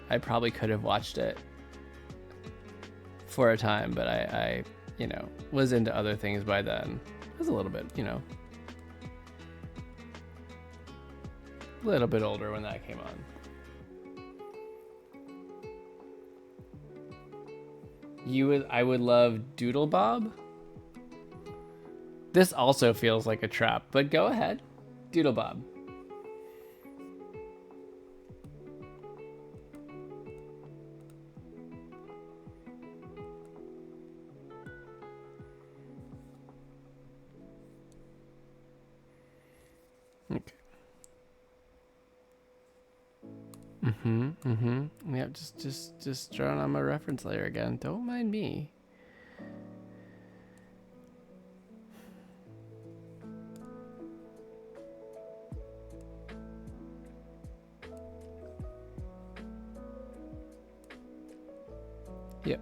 I probably could have watched it for a time, but I was into other things by then. I was a little bit, a little bit older when that came on. I would love Doodle Bob. This also feels like a trap, but go ahead. Doodle Bob. Okay. Yep, just drawing on my reference layer again. Don't mind me. Yep.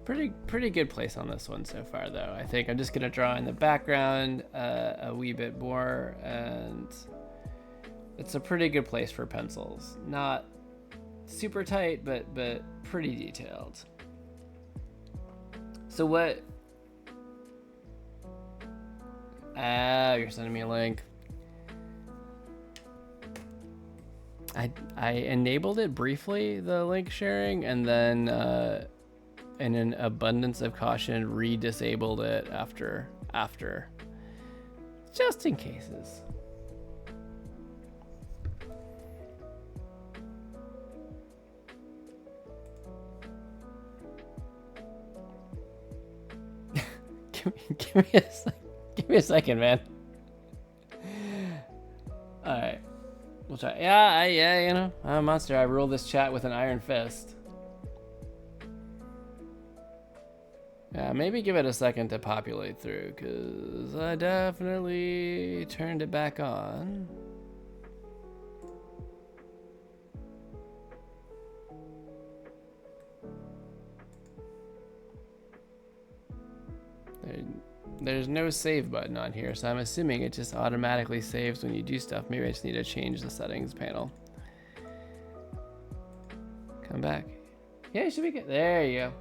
Pretty good place on this one so far, though. I think I'm just gonna draw in the background a wee bit more, and it's a pretty good place for pencils. Not super tight, but pretty detailed. So what? You're sending me a link. I enabled it briefly, the link sharing, and then in an abundance of caution re-disabled it after just in cases. give me a second, man. All right, we'll try. Yeah, you know, I'm a monster. I rule this chat with an iron fist. Yeah, maybe give it a second to populate through, because I definitely turned it back on. There's no save button on here, so I'm assuming it just automatically saves when you do stuff. Maybe I just need to change the settings panel. Come back. Yeah, it should be good. There you go.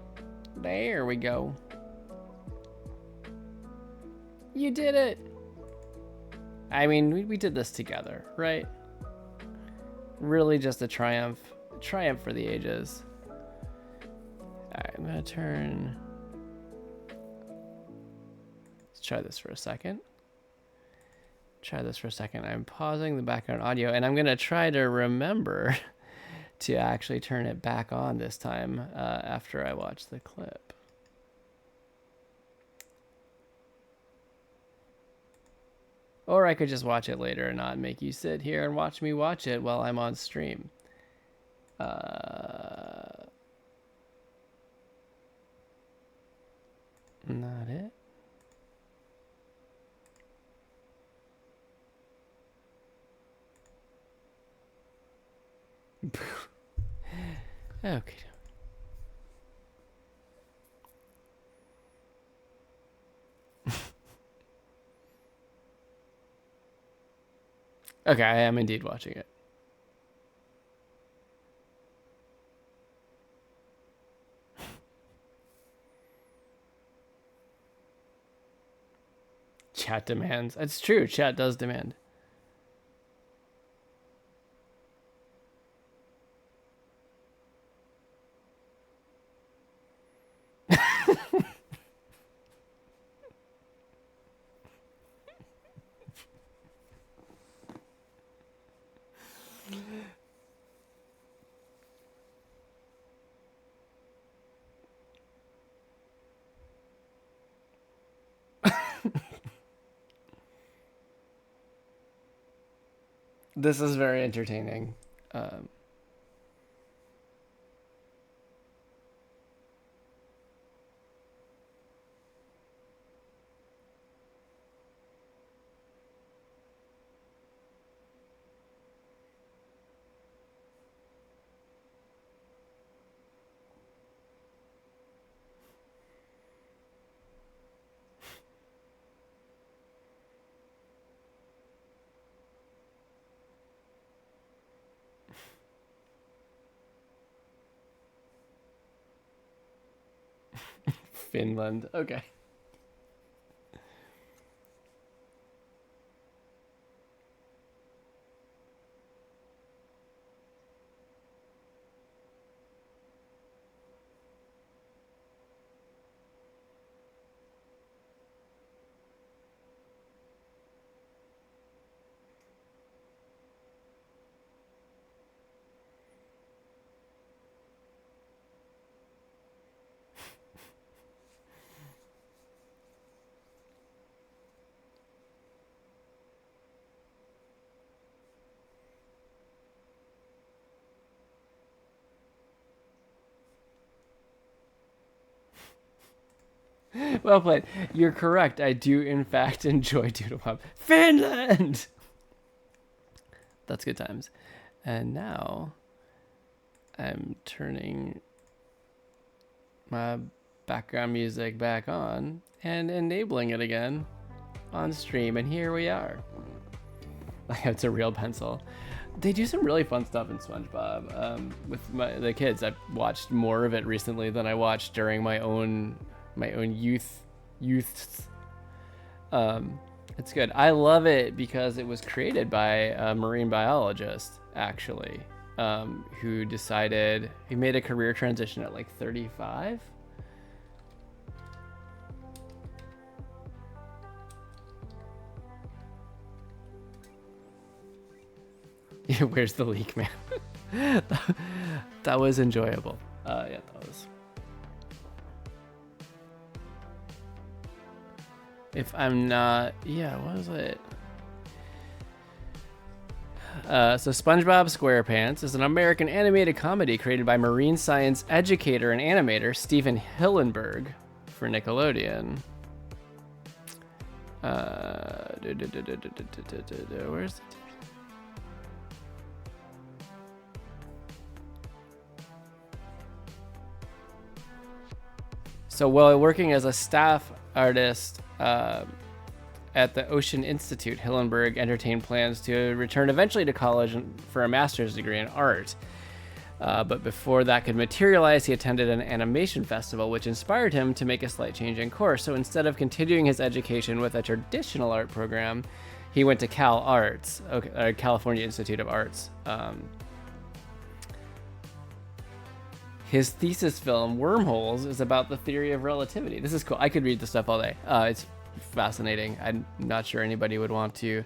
There we go. You did it. I mean, we did this together, right? Really just a triumph for the ages. All right, I'm gonna turn. Let's try this for a second. I'm pausing the background audio, and I'm gonna try to remember to actually turn it back on this time after I watch the clip. Or I could just watch it later and not make you sit here and watch me watch it while I'm on stream. Not it. Okay. Okay, I am indeed watching it. Chat demands. It's true, chat does demand. This is very entertaining. Finland. Okay. Well played. You're correct. I do, in fact, enjoy Doodle Pop. Finland! That's good times. And now I'm turning my background music back on and enabling it again on stream, and here we are. It's a real pencil. They do some really fun stuff in SpongeBob with the kids. I've watched more of it recently than I watched during my own youth. It's good. I love it because it was created by a marine biologist, actually, who decided he made a career transition at like 35. Where's the leak, man? That was enjoyable. Yeah, that was. If I'm not, yeah, what was it? So SpongeBob SquarePants is an American animated comedy created by marine science educator and animator Stephen Hillenburg for Nickelodeon. Where's it? So while working as a staff artist at the Ocean Institute, Hillenburg entertained plans to return eventually to college for a master's degree in art. But before that could materialize, he attended an animation festival, which inspired him to make a slight change in course. So instead of continuing his education with a traditional art program, he went to California Institute of Arts. His thesis film, Wormholes, is about the theory of relativity. This is cool. I could read this stuff all day. It's fascinating. I'm not sure anybody would want to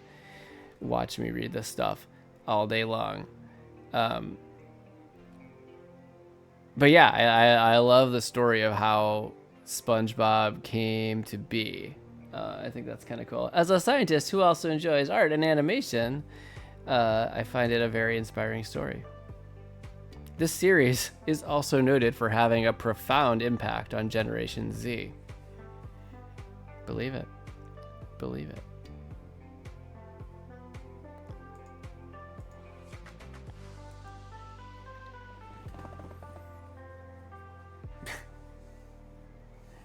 watch me read this stuff all day long. But yeah, I love the story of how SpongeBob came to be. I think that's kind of cool. As a scientist who also enjoys art and animation, I find it a very inspiring story. This series is also noted for having a profound impact on Generation Z. Believe it. Believe it.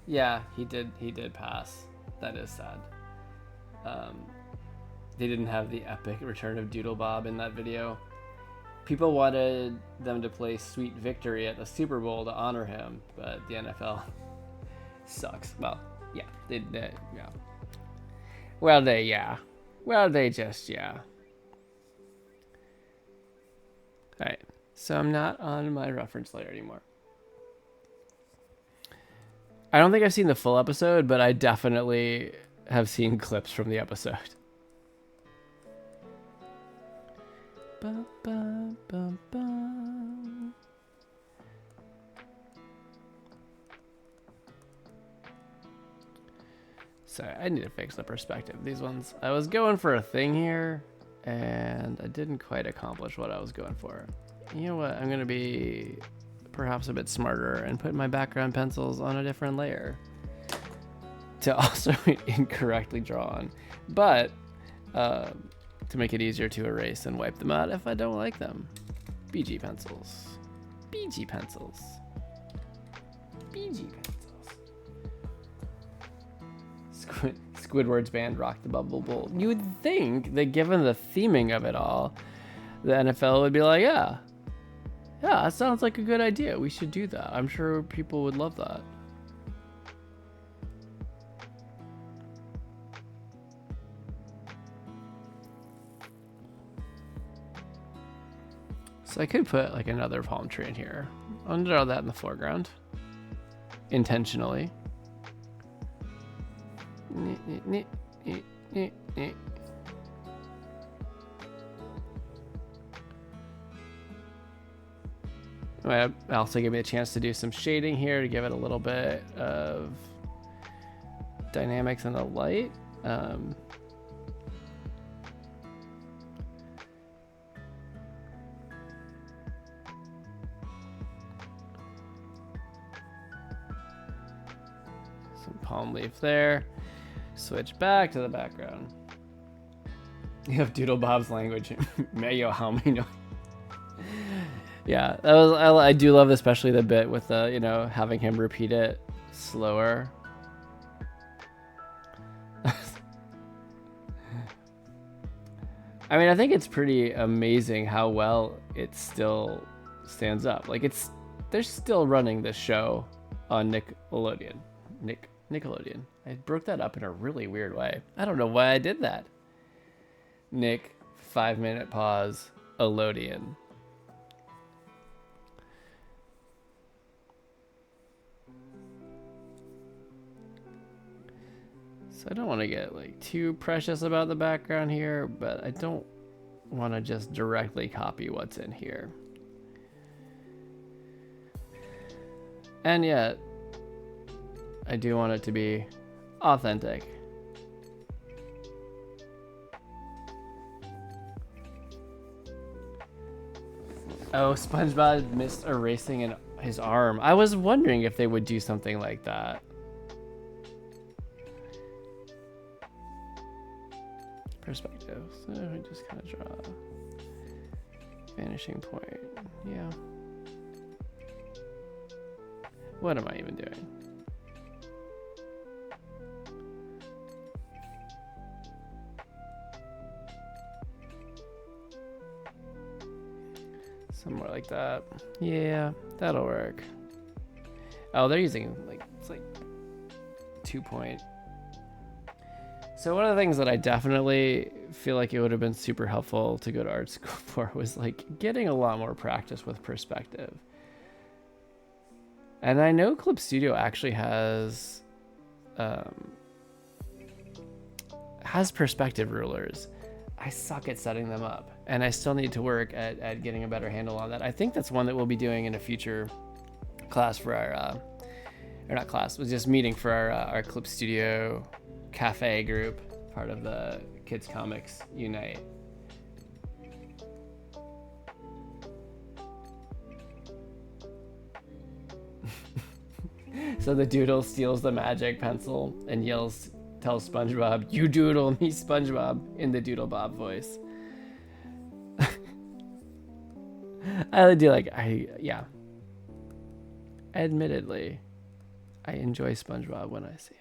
Yeah, he did pass. That is sad. They didn't have the epic return of Doodle Bob in that video. People wanted them to play Sweet Victory at the Super Bowl to honor him, but the NFL sucks. Well, yeah, yeah. Well, they just, yeah. All right, so I'm not on my reference layer anymore. I don't think I've seen the full episode, but I definitely have seen clips from the episode. Ba, ba, ba, ba. Sorry, I need to fix the perspective. These ones, I was going for a thing here, and I didn't quite accomplish what I was going for. You know what? I'm going to be perhaps a bit smarter and put my background pencils on a different layer to also incorrectly draw on. But, to make it easier to erase and wipe them out if I don't like them. BG pencils. BG pencils. BG pencils. Squidward's band Rock the Bubble Bowl. You would think that given the theming of it all, the NFL would be like, yeah, that sounds like a good idea. We should do that. I'm sure people would love that. So I could put like another palm tree in here. I'm gonna draw that in the foreground. Intentionally. It also give me a chance to do some shading here to give it a little bit of dynamics in the light. Some palm leaf there. Switch back to the background. You have Doodle Bob's language. Mayo how many? Yeah, that was. I do love especially the bit with having him repeat it slower. I mean, I think it's pretty amazing how well it still stands up. Like they're still running this show on Nickelodeon. Nickelodeon. I broke that up in a really weird way. I don't know why I did that. Nick, 5-minute pause, Elodian. So I don't want to get like too precious about the background here, but I don't want to just directly copy what's in here. And yet, I do want it to be authentic. Oh, SpongeBob missed erasing his arm. I was wondering if they would do something like that. Perspective. So we just kind of draw vanishing point. Yeah. What am I even doing? Somewhere like that. Yeah, that'll work. Oh, they're using like, it's like 2 point. So one of the things that I definitely feel like it would have been super helpful to go to art school for was like getting a lot more practice with perspective. And I know Clip Studio actually has perspective rulers. I suck at setting them up, and I still need to work at getting a better handle on that. I think that's one that we'll be doing in a future class for our, or not class, it was just meeting for our Clip Studio cafe group, part of the Kids Comics Unite. So the doodle steals the magic pencil and tells SpongeBob, "You doodle me, SpongeBob," in the Doodle Bob voice. I do like, yeah. Admittedly, I enjoy SpongeBob when I see it.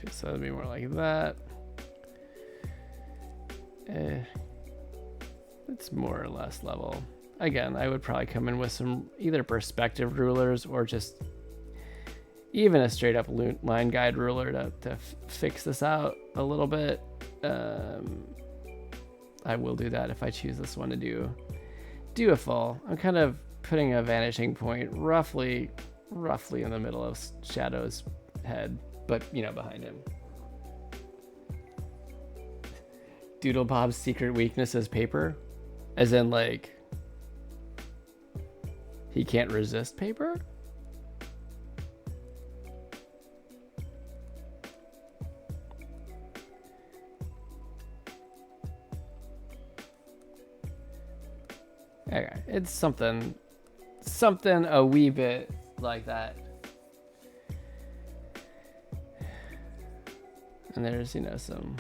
So it'd be more like that. It's more or less level. Again, I would probably come in with some either perspective rulers or just even a straight up line guide ruler to fix this out a little bit. I will do that if I choose this one to do a full. I'm kind of putting a vanishing point roughly in the middle of Shadow's head, but you know, behind him. Doodle Bob's secret weakness is paper, as in like he can't resist paper. Okay, it's something a wee bit like that. And there's, you know, some.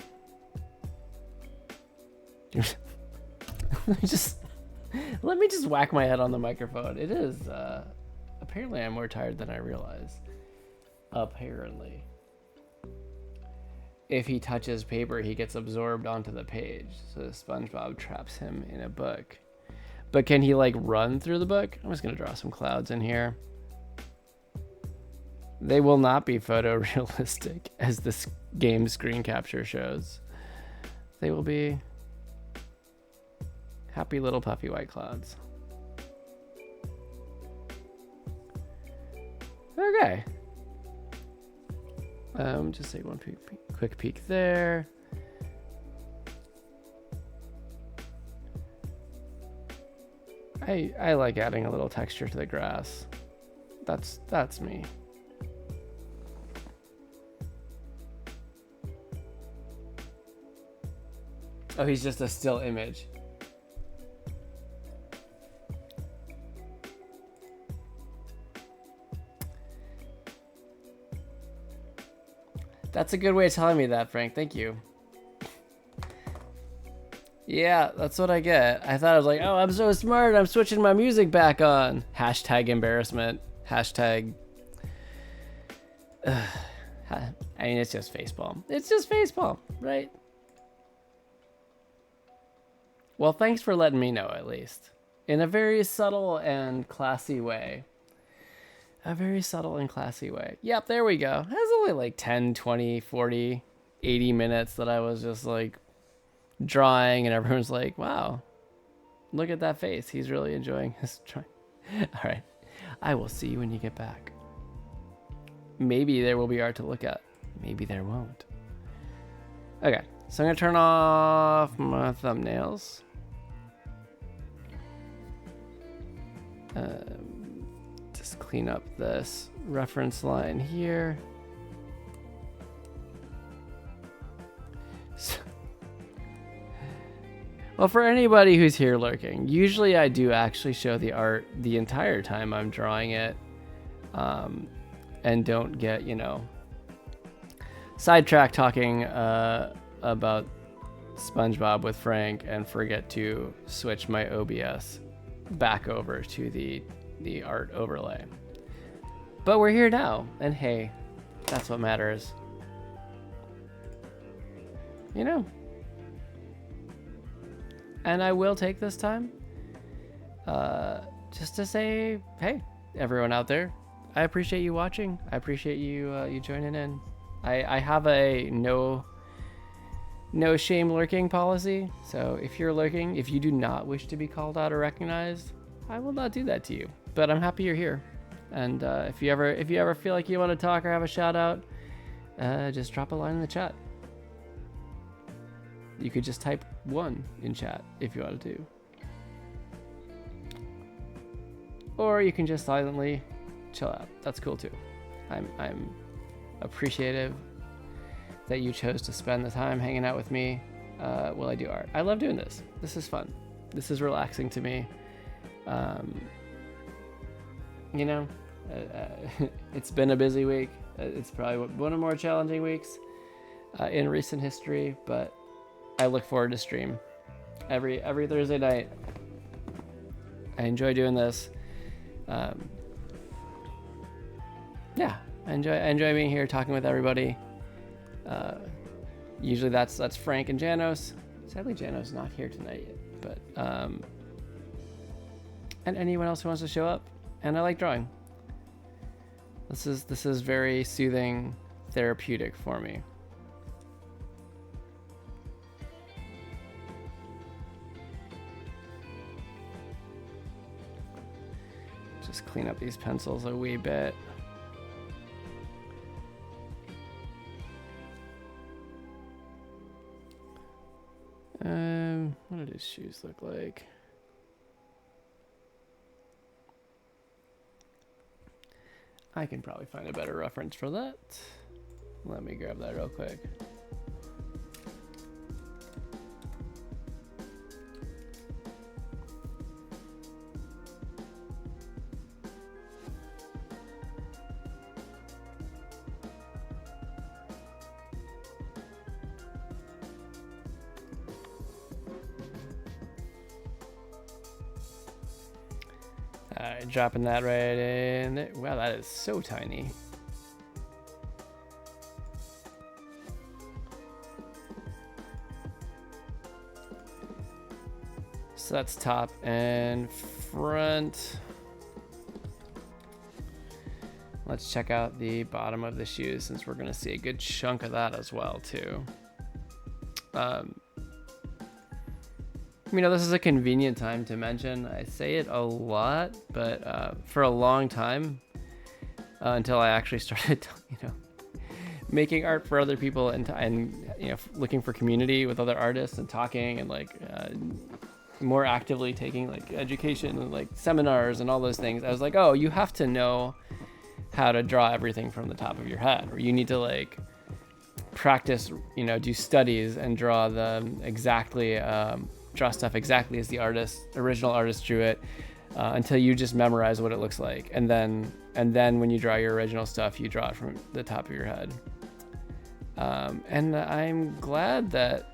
Let me just whack my head on the microphone. It is apparently I'm more tired than I realize. Apparently. If he touches paper, he gets absorbed onto the page. So SpongeBob traps him in a book. But can he like run through the book? I'm just gonna draw some clouds in here. They will not be photorealistic as this game screen capture shows. They will be happy little puffy white clouds. Okay. Just take one quick peek there. I like adding a little texture to the grass. That's me. Oh, he's just a still image. That's a good way of telling me that, Frank. Thank you. Yeah, that's what I get. I thought I was like, oh, I'm so smart. I'm switching my music back on. Hashtag embarrassment. Hashtag. I mean, it's just facepalm. It's just facepalm, right? Well, thanks for letting me know, at least. In a very subtle and classy way. A very subtle and classy way. Yep, there we go. That's only like 10, 20, 40, 80 minutes that I was just like drawing, and everyone's like, wow, look at that face. He's really enjoying his drawing. All right. I will see you when you get back. Maybe there will be art to look at. Maybe there won't. Okay, so I'm going to turn off my thumbnails. Just clean up this reference line here. Well, for anybody who's here lurking, usually I do actually show the art the entire time I'm drawing it, and don't get, you know, sidetracked talking about SpongeBob with Frank and forget to switch my OBS back over to the art overlay. But we're here now, and hey, that's what matters. You know. And I will take this time just to say, hey, everyone out there, I appreciate you watching. I appreciate you joining in. I have a no shame lurking policy. So if you're lurking, if you do not wish to be called out or recognized, I will not do that to you. But I'm happy you're here. And if you ever feel like you want to talk or have a shout out, just drop a line in the chat. You could just type 1 in chat if you wanted to. Or you can just silently chill out. That's cool too. I'm appreciative that you chose to spend the time hanging out with me while I do art. I love doing this. This is fun. This is relaxing to me. You know, it's been a busy week. It's probably one of the more challenging weeks in recent history, but I look forward to stream every Thursday night. I enjoy doing this. Yeah, I enjoy being here talking with everybody. Usually that's Frank and Janos. Sadly, Janos not here tonight yet, but and anyone else who wants to show up. And I like drawing. This is very soothing, therapeutic for me. Just clean up these pencils a wee bit. What do his shoes look like? I can probably find a better reference for that. Let me grab that real quick. Alright, dropping that right in there. Wow, that is so tiny. So that's top and front. Let's check out the bottom of the shoes since we're gonna see a good chunk of that as well too. You know, this is a convenient time to mention. I say it a lot, but for a long time, until I actually started, you know, making art for other people and you know, looking for community with other artists and talking and like more actively taking like education and like seminars and all those things. I was like, oh, you have to know how to draw everything from the top of your head, or you need to like practice, do studies and draw them exactly, draw stuff exactly as the original artist drew it, until you just memorize what it looks like. And then when you draw your original stuff, you draw it from the top of your head. And I'm glad that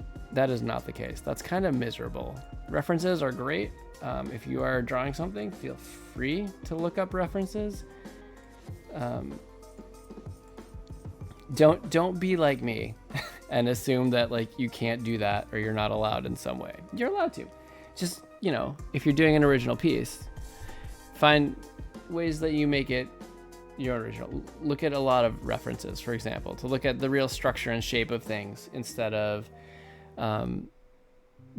is not the case. That's kind of miserable. References are great. If you are drawing something, feel free to look up references. Don't be like me and assume that like you can't do that or you're not allowed in some way. You're allowed to. Just, if you're doing an original piece, find ways that you make it your original. Look at a lot of references, for example, to look at the real structure and shape of things instead of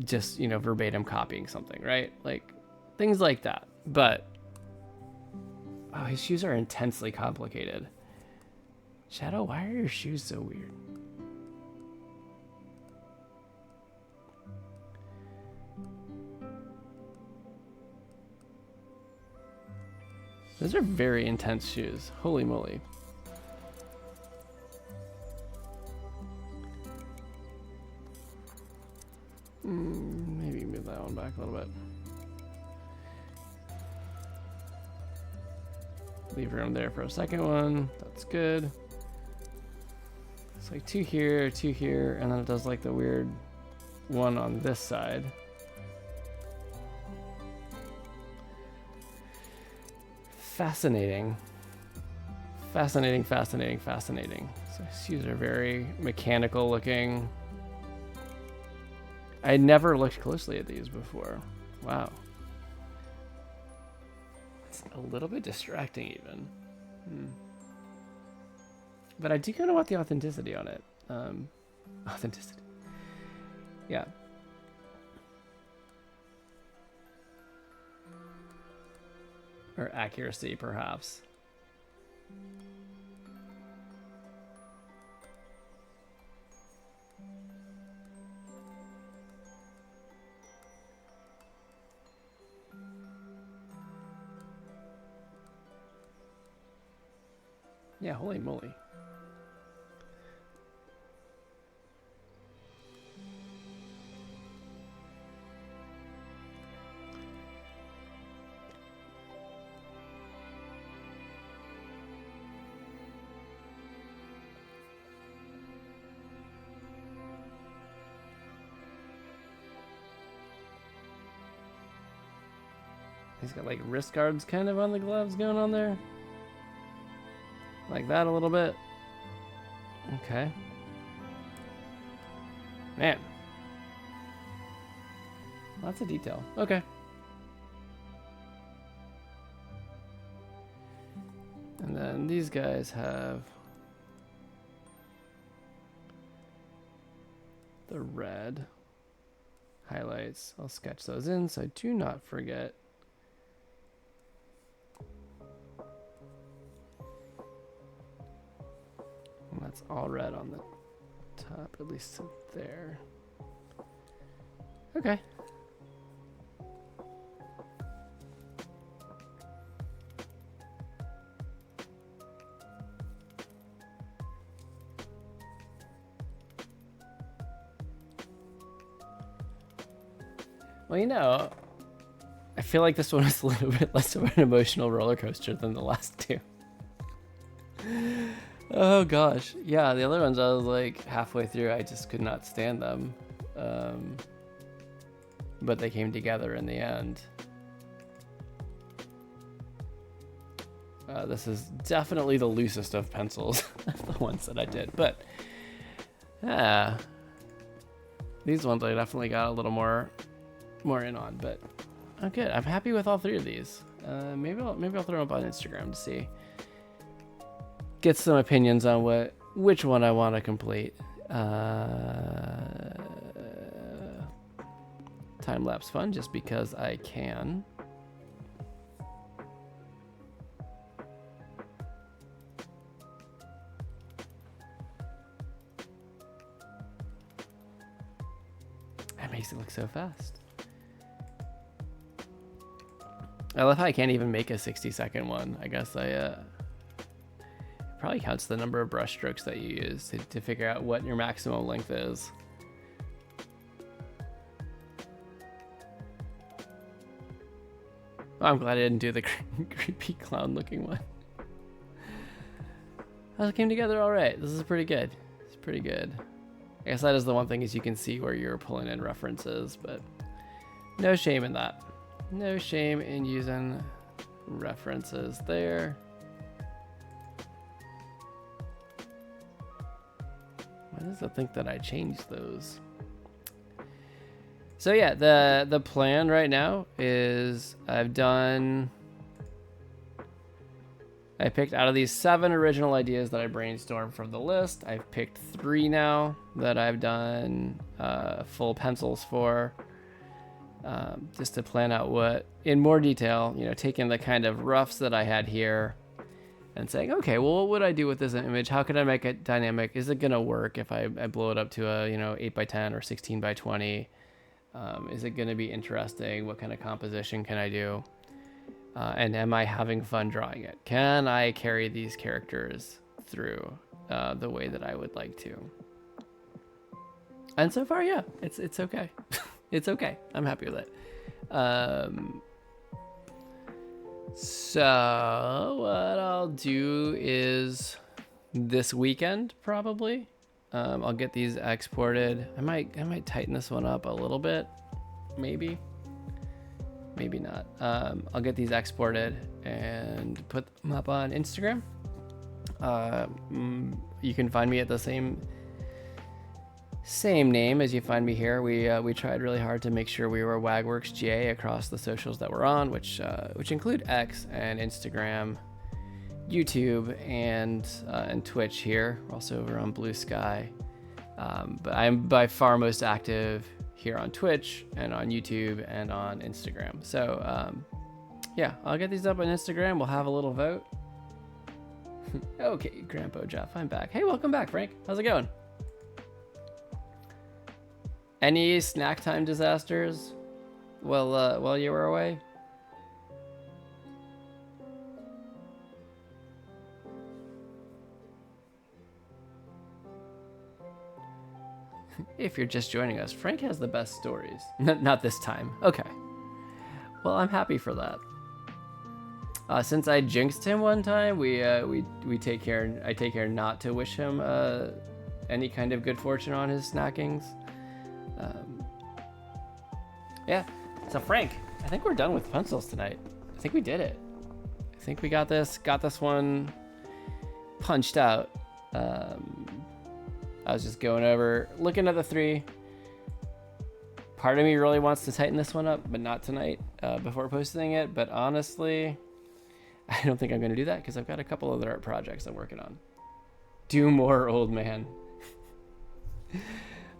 just, verbatim copying something, right? Like things like that. But his shoes are intensely complicated. Shadow, why are your shoes so weird? Those are very intense shoes. Holy moly. Maybe move that one back a little bit. Leave room there for a second one. That's good. It's like two here, and then it does like the weird one on this side. Fascinating. Fascinating. So shoes are very mechanical looking. I had never looked closely at these before. Wow. It's a little bit distracting even. But I do kind of want the authenticity on it. Authenticity. Yeah. Or accuracy, perhaps. Yeah, holy moly. He's got like wrist guards kind of on the gloves going on there. Like that a little bit. Okay. Man. Lots of detail. Okay. And then these guys have the red highlights. I'll sketch those in so I do not forget. And that's all red on the top, at least there. Okay. Well, I feel like this one was a little bit less of an emotional roller coaster than the last two. Oh gosh. Yeah, the other ones I was like halfway through, I just could not stand them. But they came together in the end. This is definitely the loosest of pencils, the ones that I did. But these ones I definitely got a little more in on. But oh, good. I'm happy with all three of these. Maybe I'll throw them up on Instagram to see. Get some opinions on which one I want to complete. Time-lapse fun, just because I can. That makes it look so fast. I love how I can't even make a 60-second one. I guess probably counts the number of brush strokes that you use to figure out what your maximum length is. Oh, I'm glad I didn't do the creepy clown looking one. That came together all right. This is pretty good. It's pretty good. I guess that is the one thing, is you can see where you're pulling in references, but no shame in that. No shame in using references there. Why does it think that I changed those? So yeah, the plan right now is I picked out of these 7 original ideas that I brainstormed from the list. I've picked 3 now that I've done full pencils for, just to plan out what, in more detail, taking the kind of roughs that I had here and saying, okay, well, what would I do with this image? How could I make it dynamic? Is it gonna work if I blow it up to a 8x10 or 16x20? Is it going to be interesting? What kind of composition can I do? And am I having fun drawing it? Can I carry these characters through the way that I would like to? And so far, yeah, it's okay. It's okay. I'm happy with it. So what I'll do is this weekend probably. I'll get these exported. I might tighten this one up a little bit, maybe not. I'll get these exported and put them up on Instagram. You can find me at the same name as you find me here. We tried really hard to make sure we were WagWorksGA across the socials that we're on, which include X and Instagram, YouTube, and Twitch here. We're also over on Blue Sky. But I'm by far most active here on Twitch and on YouTube and on Instagram. So yeah, I'll get these up on Instagram. We'll have a little vote. Okay, Grandpa Jeff, I'm back. Hey, welcome back, Frank. How's it going? Any snack time disasters while you were away? If you're just joining us, Frank has the best stories. Not this time. Okay. Well, I'm happy for that. Since I jinxed him one time, we take care. I take care not to wish him any kind of good fortune on his snackings. Yeah. So Frank, I think we're done with pencils tonight. I think we did it. I think we got this one punched out. I was just going over, looking at the 3. Part of me really wants to tighten this one up, but not tonight before posting it. But honestly, I don't think I'm going to do that because I've got a couple other art projects I'm working on. Do more, old man.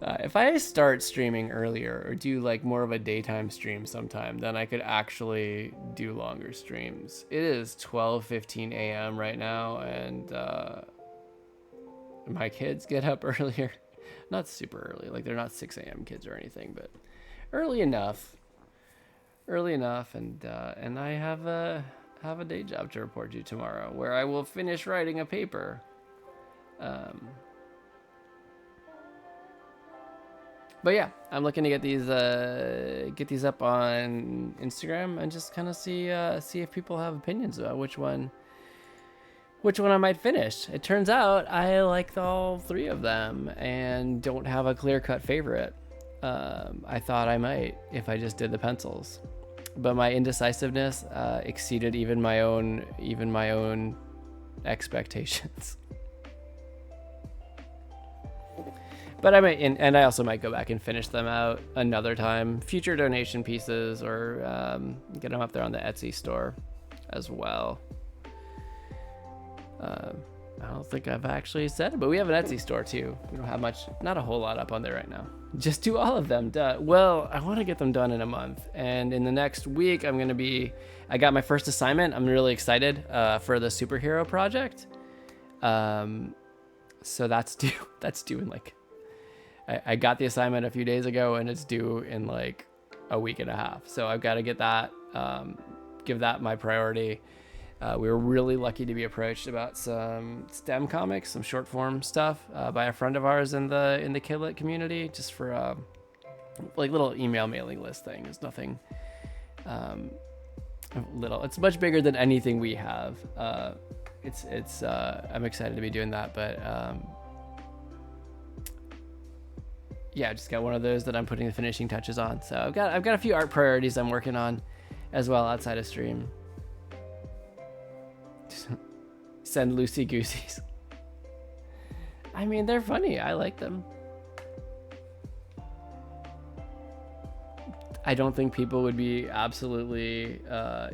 If I start streaming earlier or do like more of a daytime stream sometime, then I could actually do longer streams. It is 12:15 a.m. right now, and my kids get up earlier. Not super early, like they're not 6 a.m. kids or anything, but early enough, and I have a day job to report to tomorrow where I will finish writing a paper. But yeah, I'm looking to get these up on Instagram and just kind of see if people have opinions about which one I might finish. It turns out I like all 3 of them and don't have a clear-cut favorite. I thought I might if I just did the pencils, but my indecisiveness exceeded even my own expectations. But I might, and I also might go back and finish them out another time, future donation pieces, or get them up there on the Etsy store as well. I don't think I've actually said it, but we have an Etsy store too. We don't have much, not a whole lot up on there right now. Just do all of them. Duh. Well, I want to get them done in a month, and in the next week I got my first assignment. I'm really excited for the superhero project. So that's due in like, I got the assignment a few days ago, and it's due in like a week and a half. So I've got to get that, give that my priority. We were really lucky to be approached about some STEM comics, some short form stuff by a friend of ours in the KidLit community, just for like little email mailing list thing. It's nothing little. It's much bigger than anything we have. It's I'm excited to be doing that, but yeah, I just got one of those that I'm putting the finishing touches on. So I've got a few art priorities I'm working on as well outside of stream. Send Lucy Gooseys. I mean, they're funny. I like them. I don't think people would be absolutely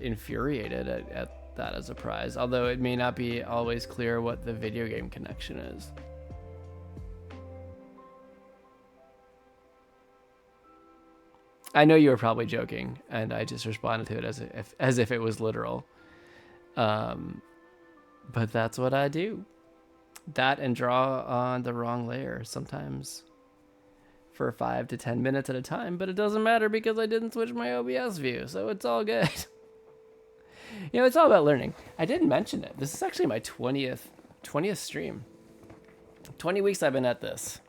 infuriated at that as a prize, although it may not be always clear what the video game connection is. I know you were probably joking, and I just responded to it as if it was literal. But that's what I do. That and draw on the wrong layer sometimes for 5 to 10 minutes at a time, but it doesn't matter because I didn't switch my OBS view, so it's all good. You know, it's all about learning. I didn't mention it. This is actually my 20th stream. 20 weeks I've been at this,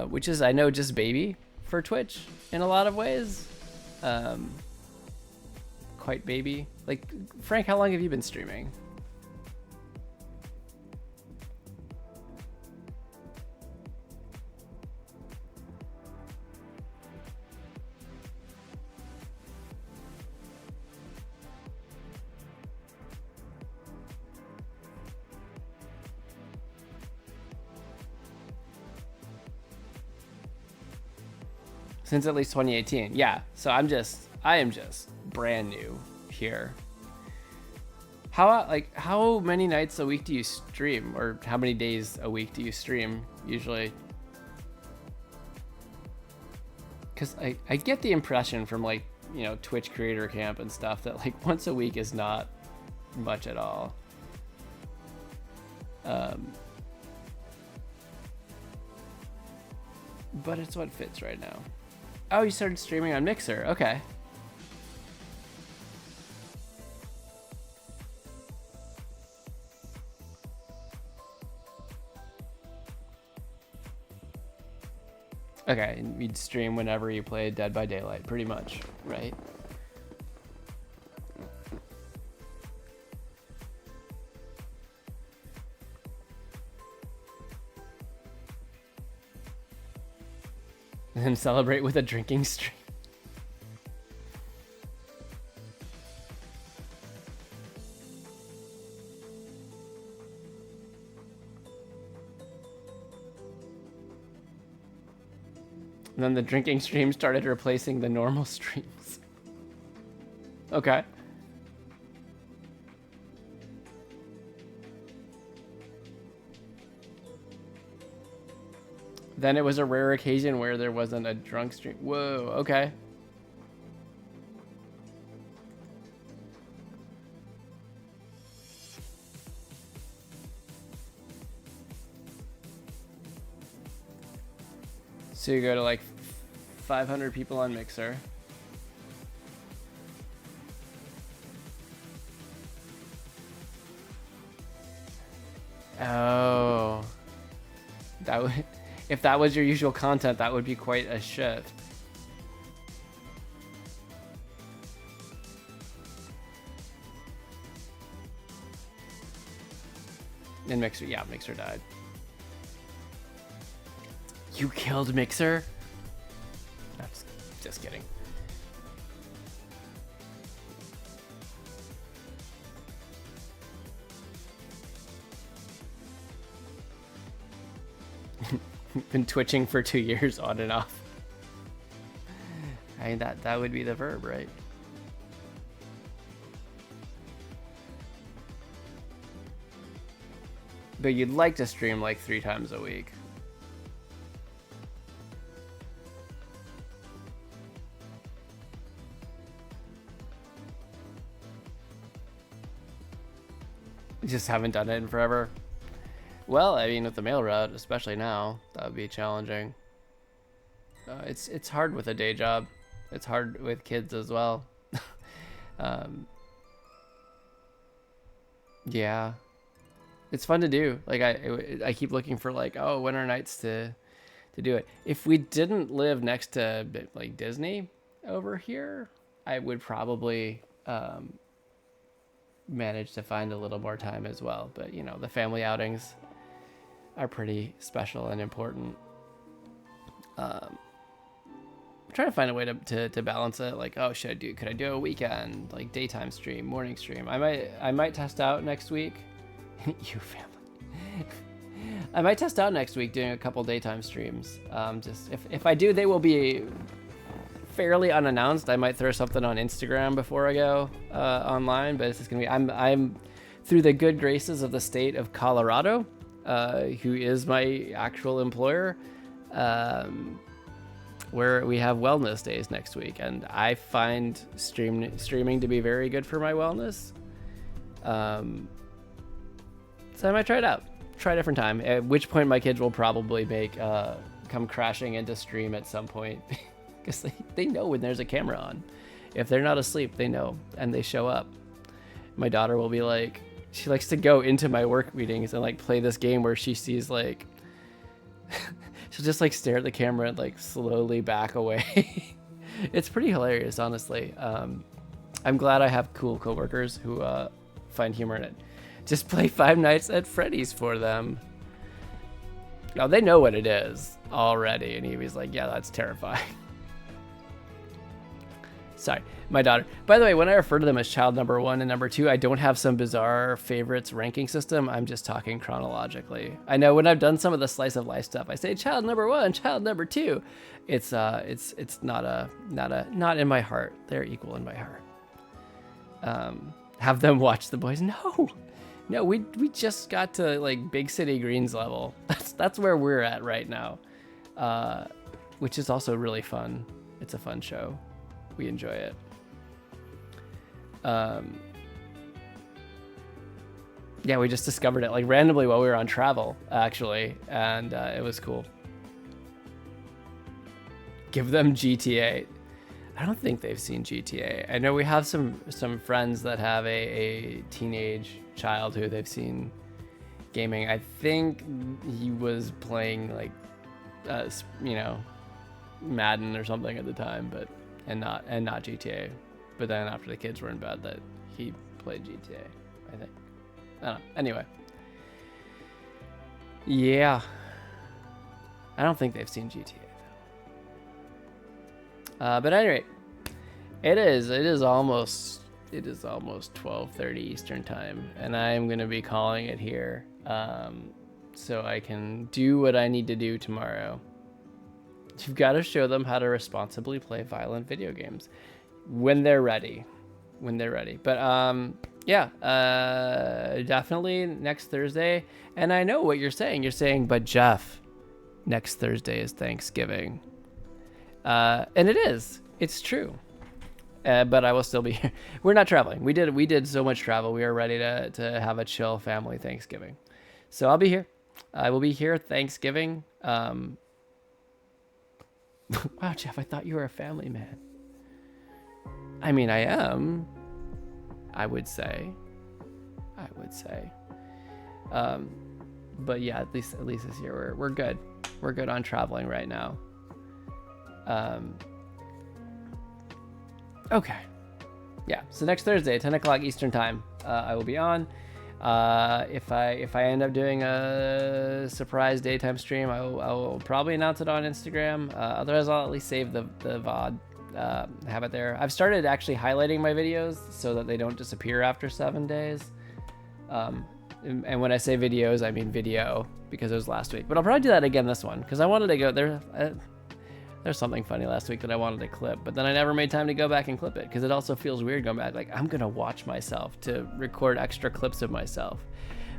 which is, I know, just baby for Twitch in a lot of ways. Quite baby. Like, Frank, how long have you been streaming? Since at least 2018. Yeah. So I am just brand new here. How many nights a week do you stream, or how many days a week do you stream usually? Because I get the impression from, like, you know, Twitch creator camp and stuff that, like, once a week is not much at all. But it's what fits right now. Oh, you started streaming on Mixer. Okay. Okay, and you'd stream whenever you played Dead by Daylight, pretty much, right? And then celebrate with a drinking stream. And then the drinking stream started replacing the normal streams. Okay. Then it was a rare occasion where there wasn't a drunk stream. Whoa, okay. So you go to like 500 people on Mixer. Oh. That would... If that was your usual content, that would be quite a shift. And Mixer, yeah, Mixer died. You killed Mixer? No, just kidding. Been twitching for 2 years on and off. I mean, that would be the verb, right? But you'd like to stream like 3 times a week. Just haven't done it in forever. Well, I mean, with the mail route, especially now, that would be challenging. It's hard with a day job. It's hard with kids as well. Yeah, it's fun to do. Like I keep looking for like, oh, winter nights to do it. If we didn't live next to like Disney over here, I would probably manage to find a little more time as well. But you know, the family outings are pretty special and important. I'm trying to find a way to balance it. Like, oh, could I do a weekend, like daytime stream, morning stream? I might test out next week. You family. I might test out next week doing a couple daytime streams. Just if I do, they will be fairly unannounced. I might throw something on Instagram before I go online, but it's just gonna be I'm through the good graces of the state of Colorado, who is my actual employer, where we have wellness days next week, and I find streaming to be very good for my wellness. So I might try it out. Try a different time, at which point my kids will probably come crashing into stream at some point because they know when there's a camera on. If they're not asleep, they know, and they show up. My daughter will be like, she likes to go into my work meetings and like play this game where she sees like, she'll just like stare at the camera and like slowly back away. It's pretty hilarious, honestly. I'm glad I have cool coworkers who find humor in it. Just play Five Nights at Freddy's for them. Now they know what it is already, and he was like, yeah, that's terrifying. Sorry, my daughter. By the way, when I refer to them as child number 1 and number 2, I don't have some bizarre favorites ranking system. I'm just talking chronologically. I know when I've done some of the slice of life stuff, I say child number 1, child number 2. It's not in my heart. They're equal in my heart. Have them watch The Boys? No, we just got to like big city greens level. That's where we're at right now, which is also really fun. It's a fun show. We enjoy it. Yeah, we just discovered it like randomly while we were on travel, actually, and it was cool. Give them GTA. I don't think they've seen GTA. I know we have some friends that have a teenage child who they've seen gaming. I think he was playing like Madden or something at the time, and not GTA. But then after the kids were in bed, that he played GTA, I think. I don't know. Anyway. Yeah. I don't think they've seen GTA. But at any rate, it is almost 12:30 Eastern time, and I am gonna be calling it here, so I can do what I need to do tomorrow. You've got to show them how to responsibly play violent video games when they're ready. But definitely next Thursday. And I know what you're saying. You're saying, but Jeff, next Thursday is Thanksgiving. And it is. It's true. But I will still be here. We're not traveling. We did so much travel. We are ready to have a chill family Thanksgiving. So I'll be here. I will be here Thanksgiving. Wow, Jeff, I thought you were a family man. I mean, I am. I would say. But yeah, at least this year we're good. We're good on traveling right now. Okay. Yeah. So next Thursday, 10 o'clock Eastern time, I will be on. If I end up doing a surprise daytime stream, I will probably announce it on Instagram. Otherwise, I'll at least save the VOD, have it there. I've started actually highlighting my videos so that they don't disappear after 7 days. And when I say videos, I mean video, because it was last week. But I'll probably do that again this one, because I wanted to go there. There's something funny last week that I wanted to clip, but then I never made time to go back and clip it, because it also feels weird going back. Like, I'm going to watch myself to record extra clips of myself.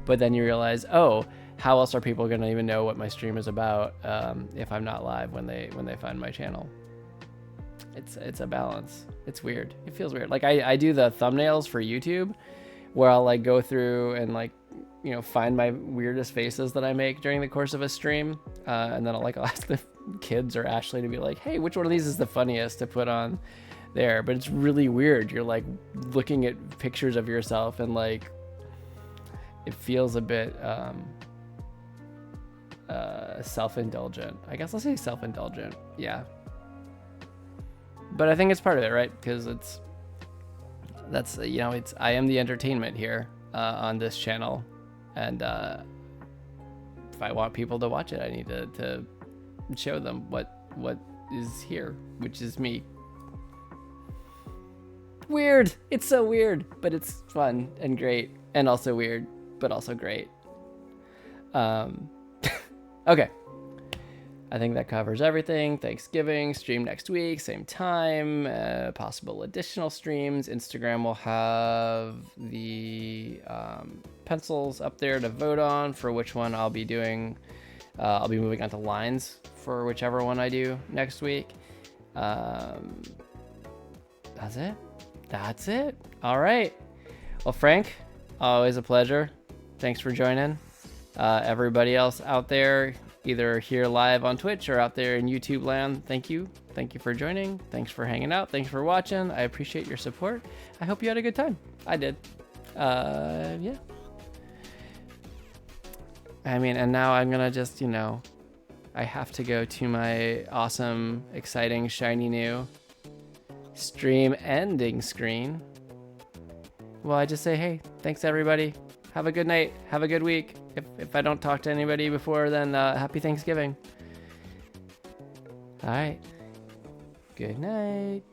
But then you realize, oh, how else are people going to even know what my stream is about if I'm not live when they find my channel? It's a balance. It's weird. It feels weird. Like I do the thumbnails for YouTube, where I'll like go through and like, you know, find my weirdest faces that I make during the course of a stream, and then I'll ask the kids or Ashley to be like, hey, which one of these is the funniest to put on there? But it's really weird. You're like looking at pictures of yourself and like it feels a bit self-indulgent. I guess I'll say self-indulgent. Yeah. But I think it's part of it, right? Because that's I am the entertainment here on this channel, and if I want people to watch it, I need to show them what is here, which is me. Weird. It's so weird, but it's fun and great, and also weird, but also great. Okay. I think that covers everything. Thanksgiving, stream next week, same time, possible additional streams. Instagram will have the pencils up there to vote on for which one I'll be doing. I'll be moving on to lines for whichever one I do next week. That's it. That's it. All right. Well, Frank, always a pleasure. Thanks for joining. Everybody else out there, either here live on Twitch or out there in YouTube land, thank you. Thank you for joining. Thanks for hanging out. Thanks for watching. I appreciate your support. I hope you had a good time. I did. Yeah. I mean, and now I'm gonna just, I have to go to my awesome, exciting, shiny new stream ending screen. Well, I just say, hey, thanks everybody. Have a good night. Have a good week. If I don't talk to anybody before, then happy Thanksgiving. All right. Good night.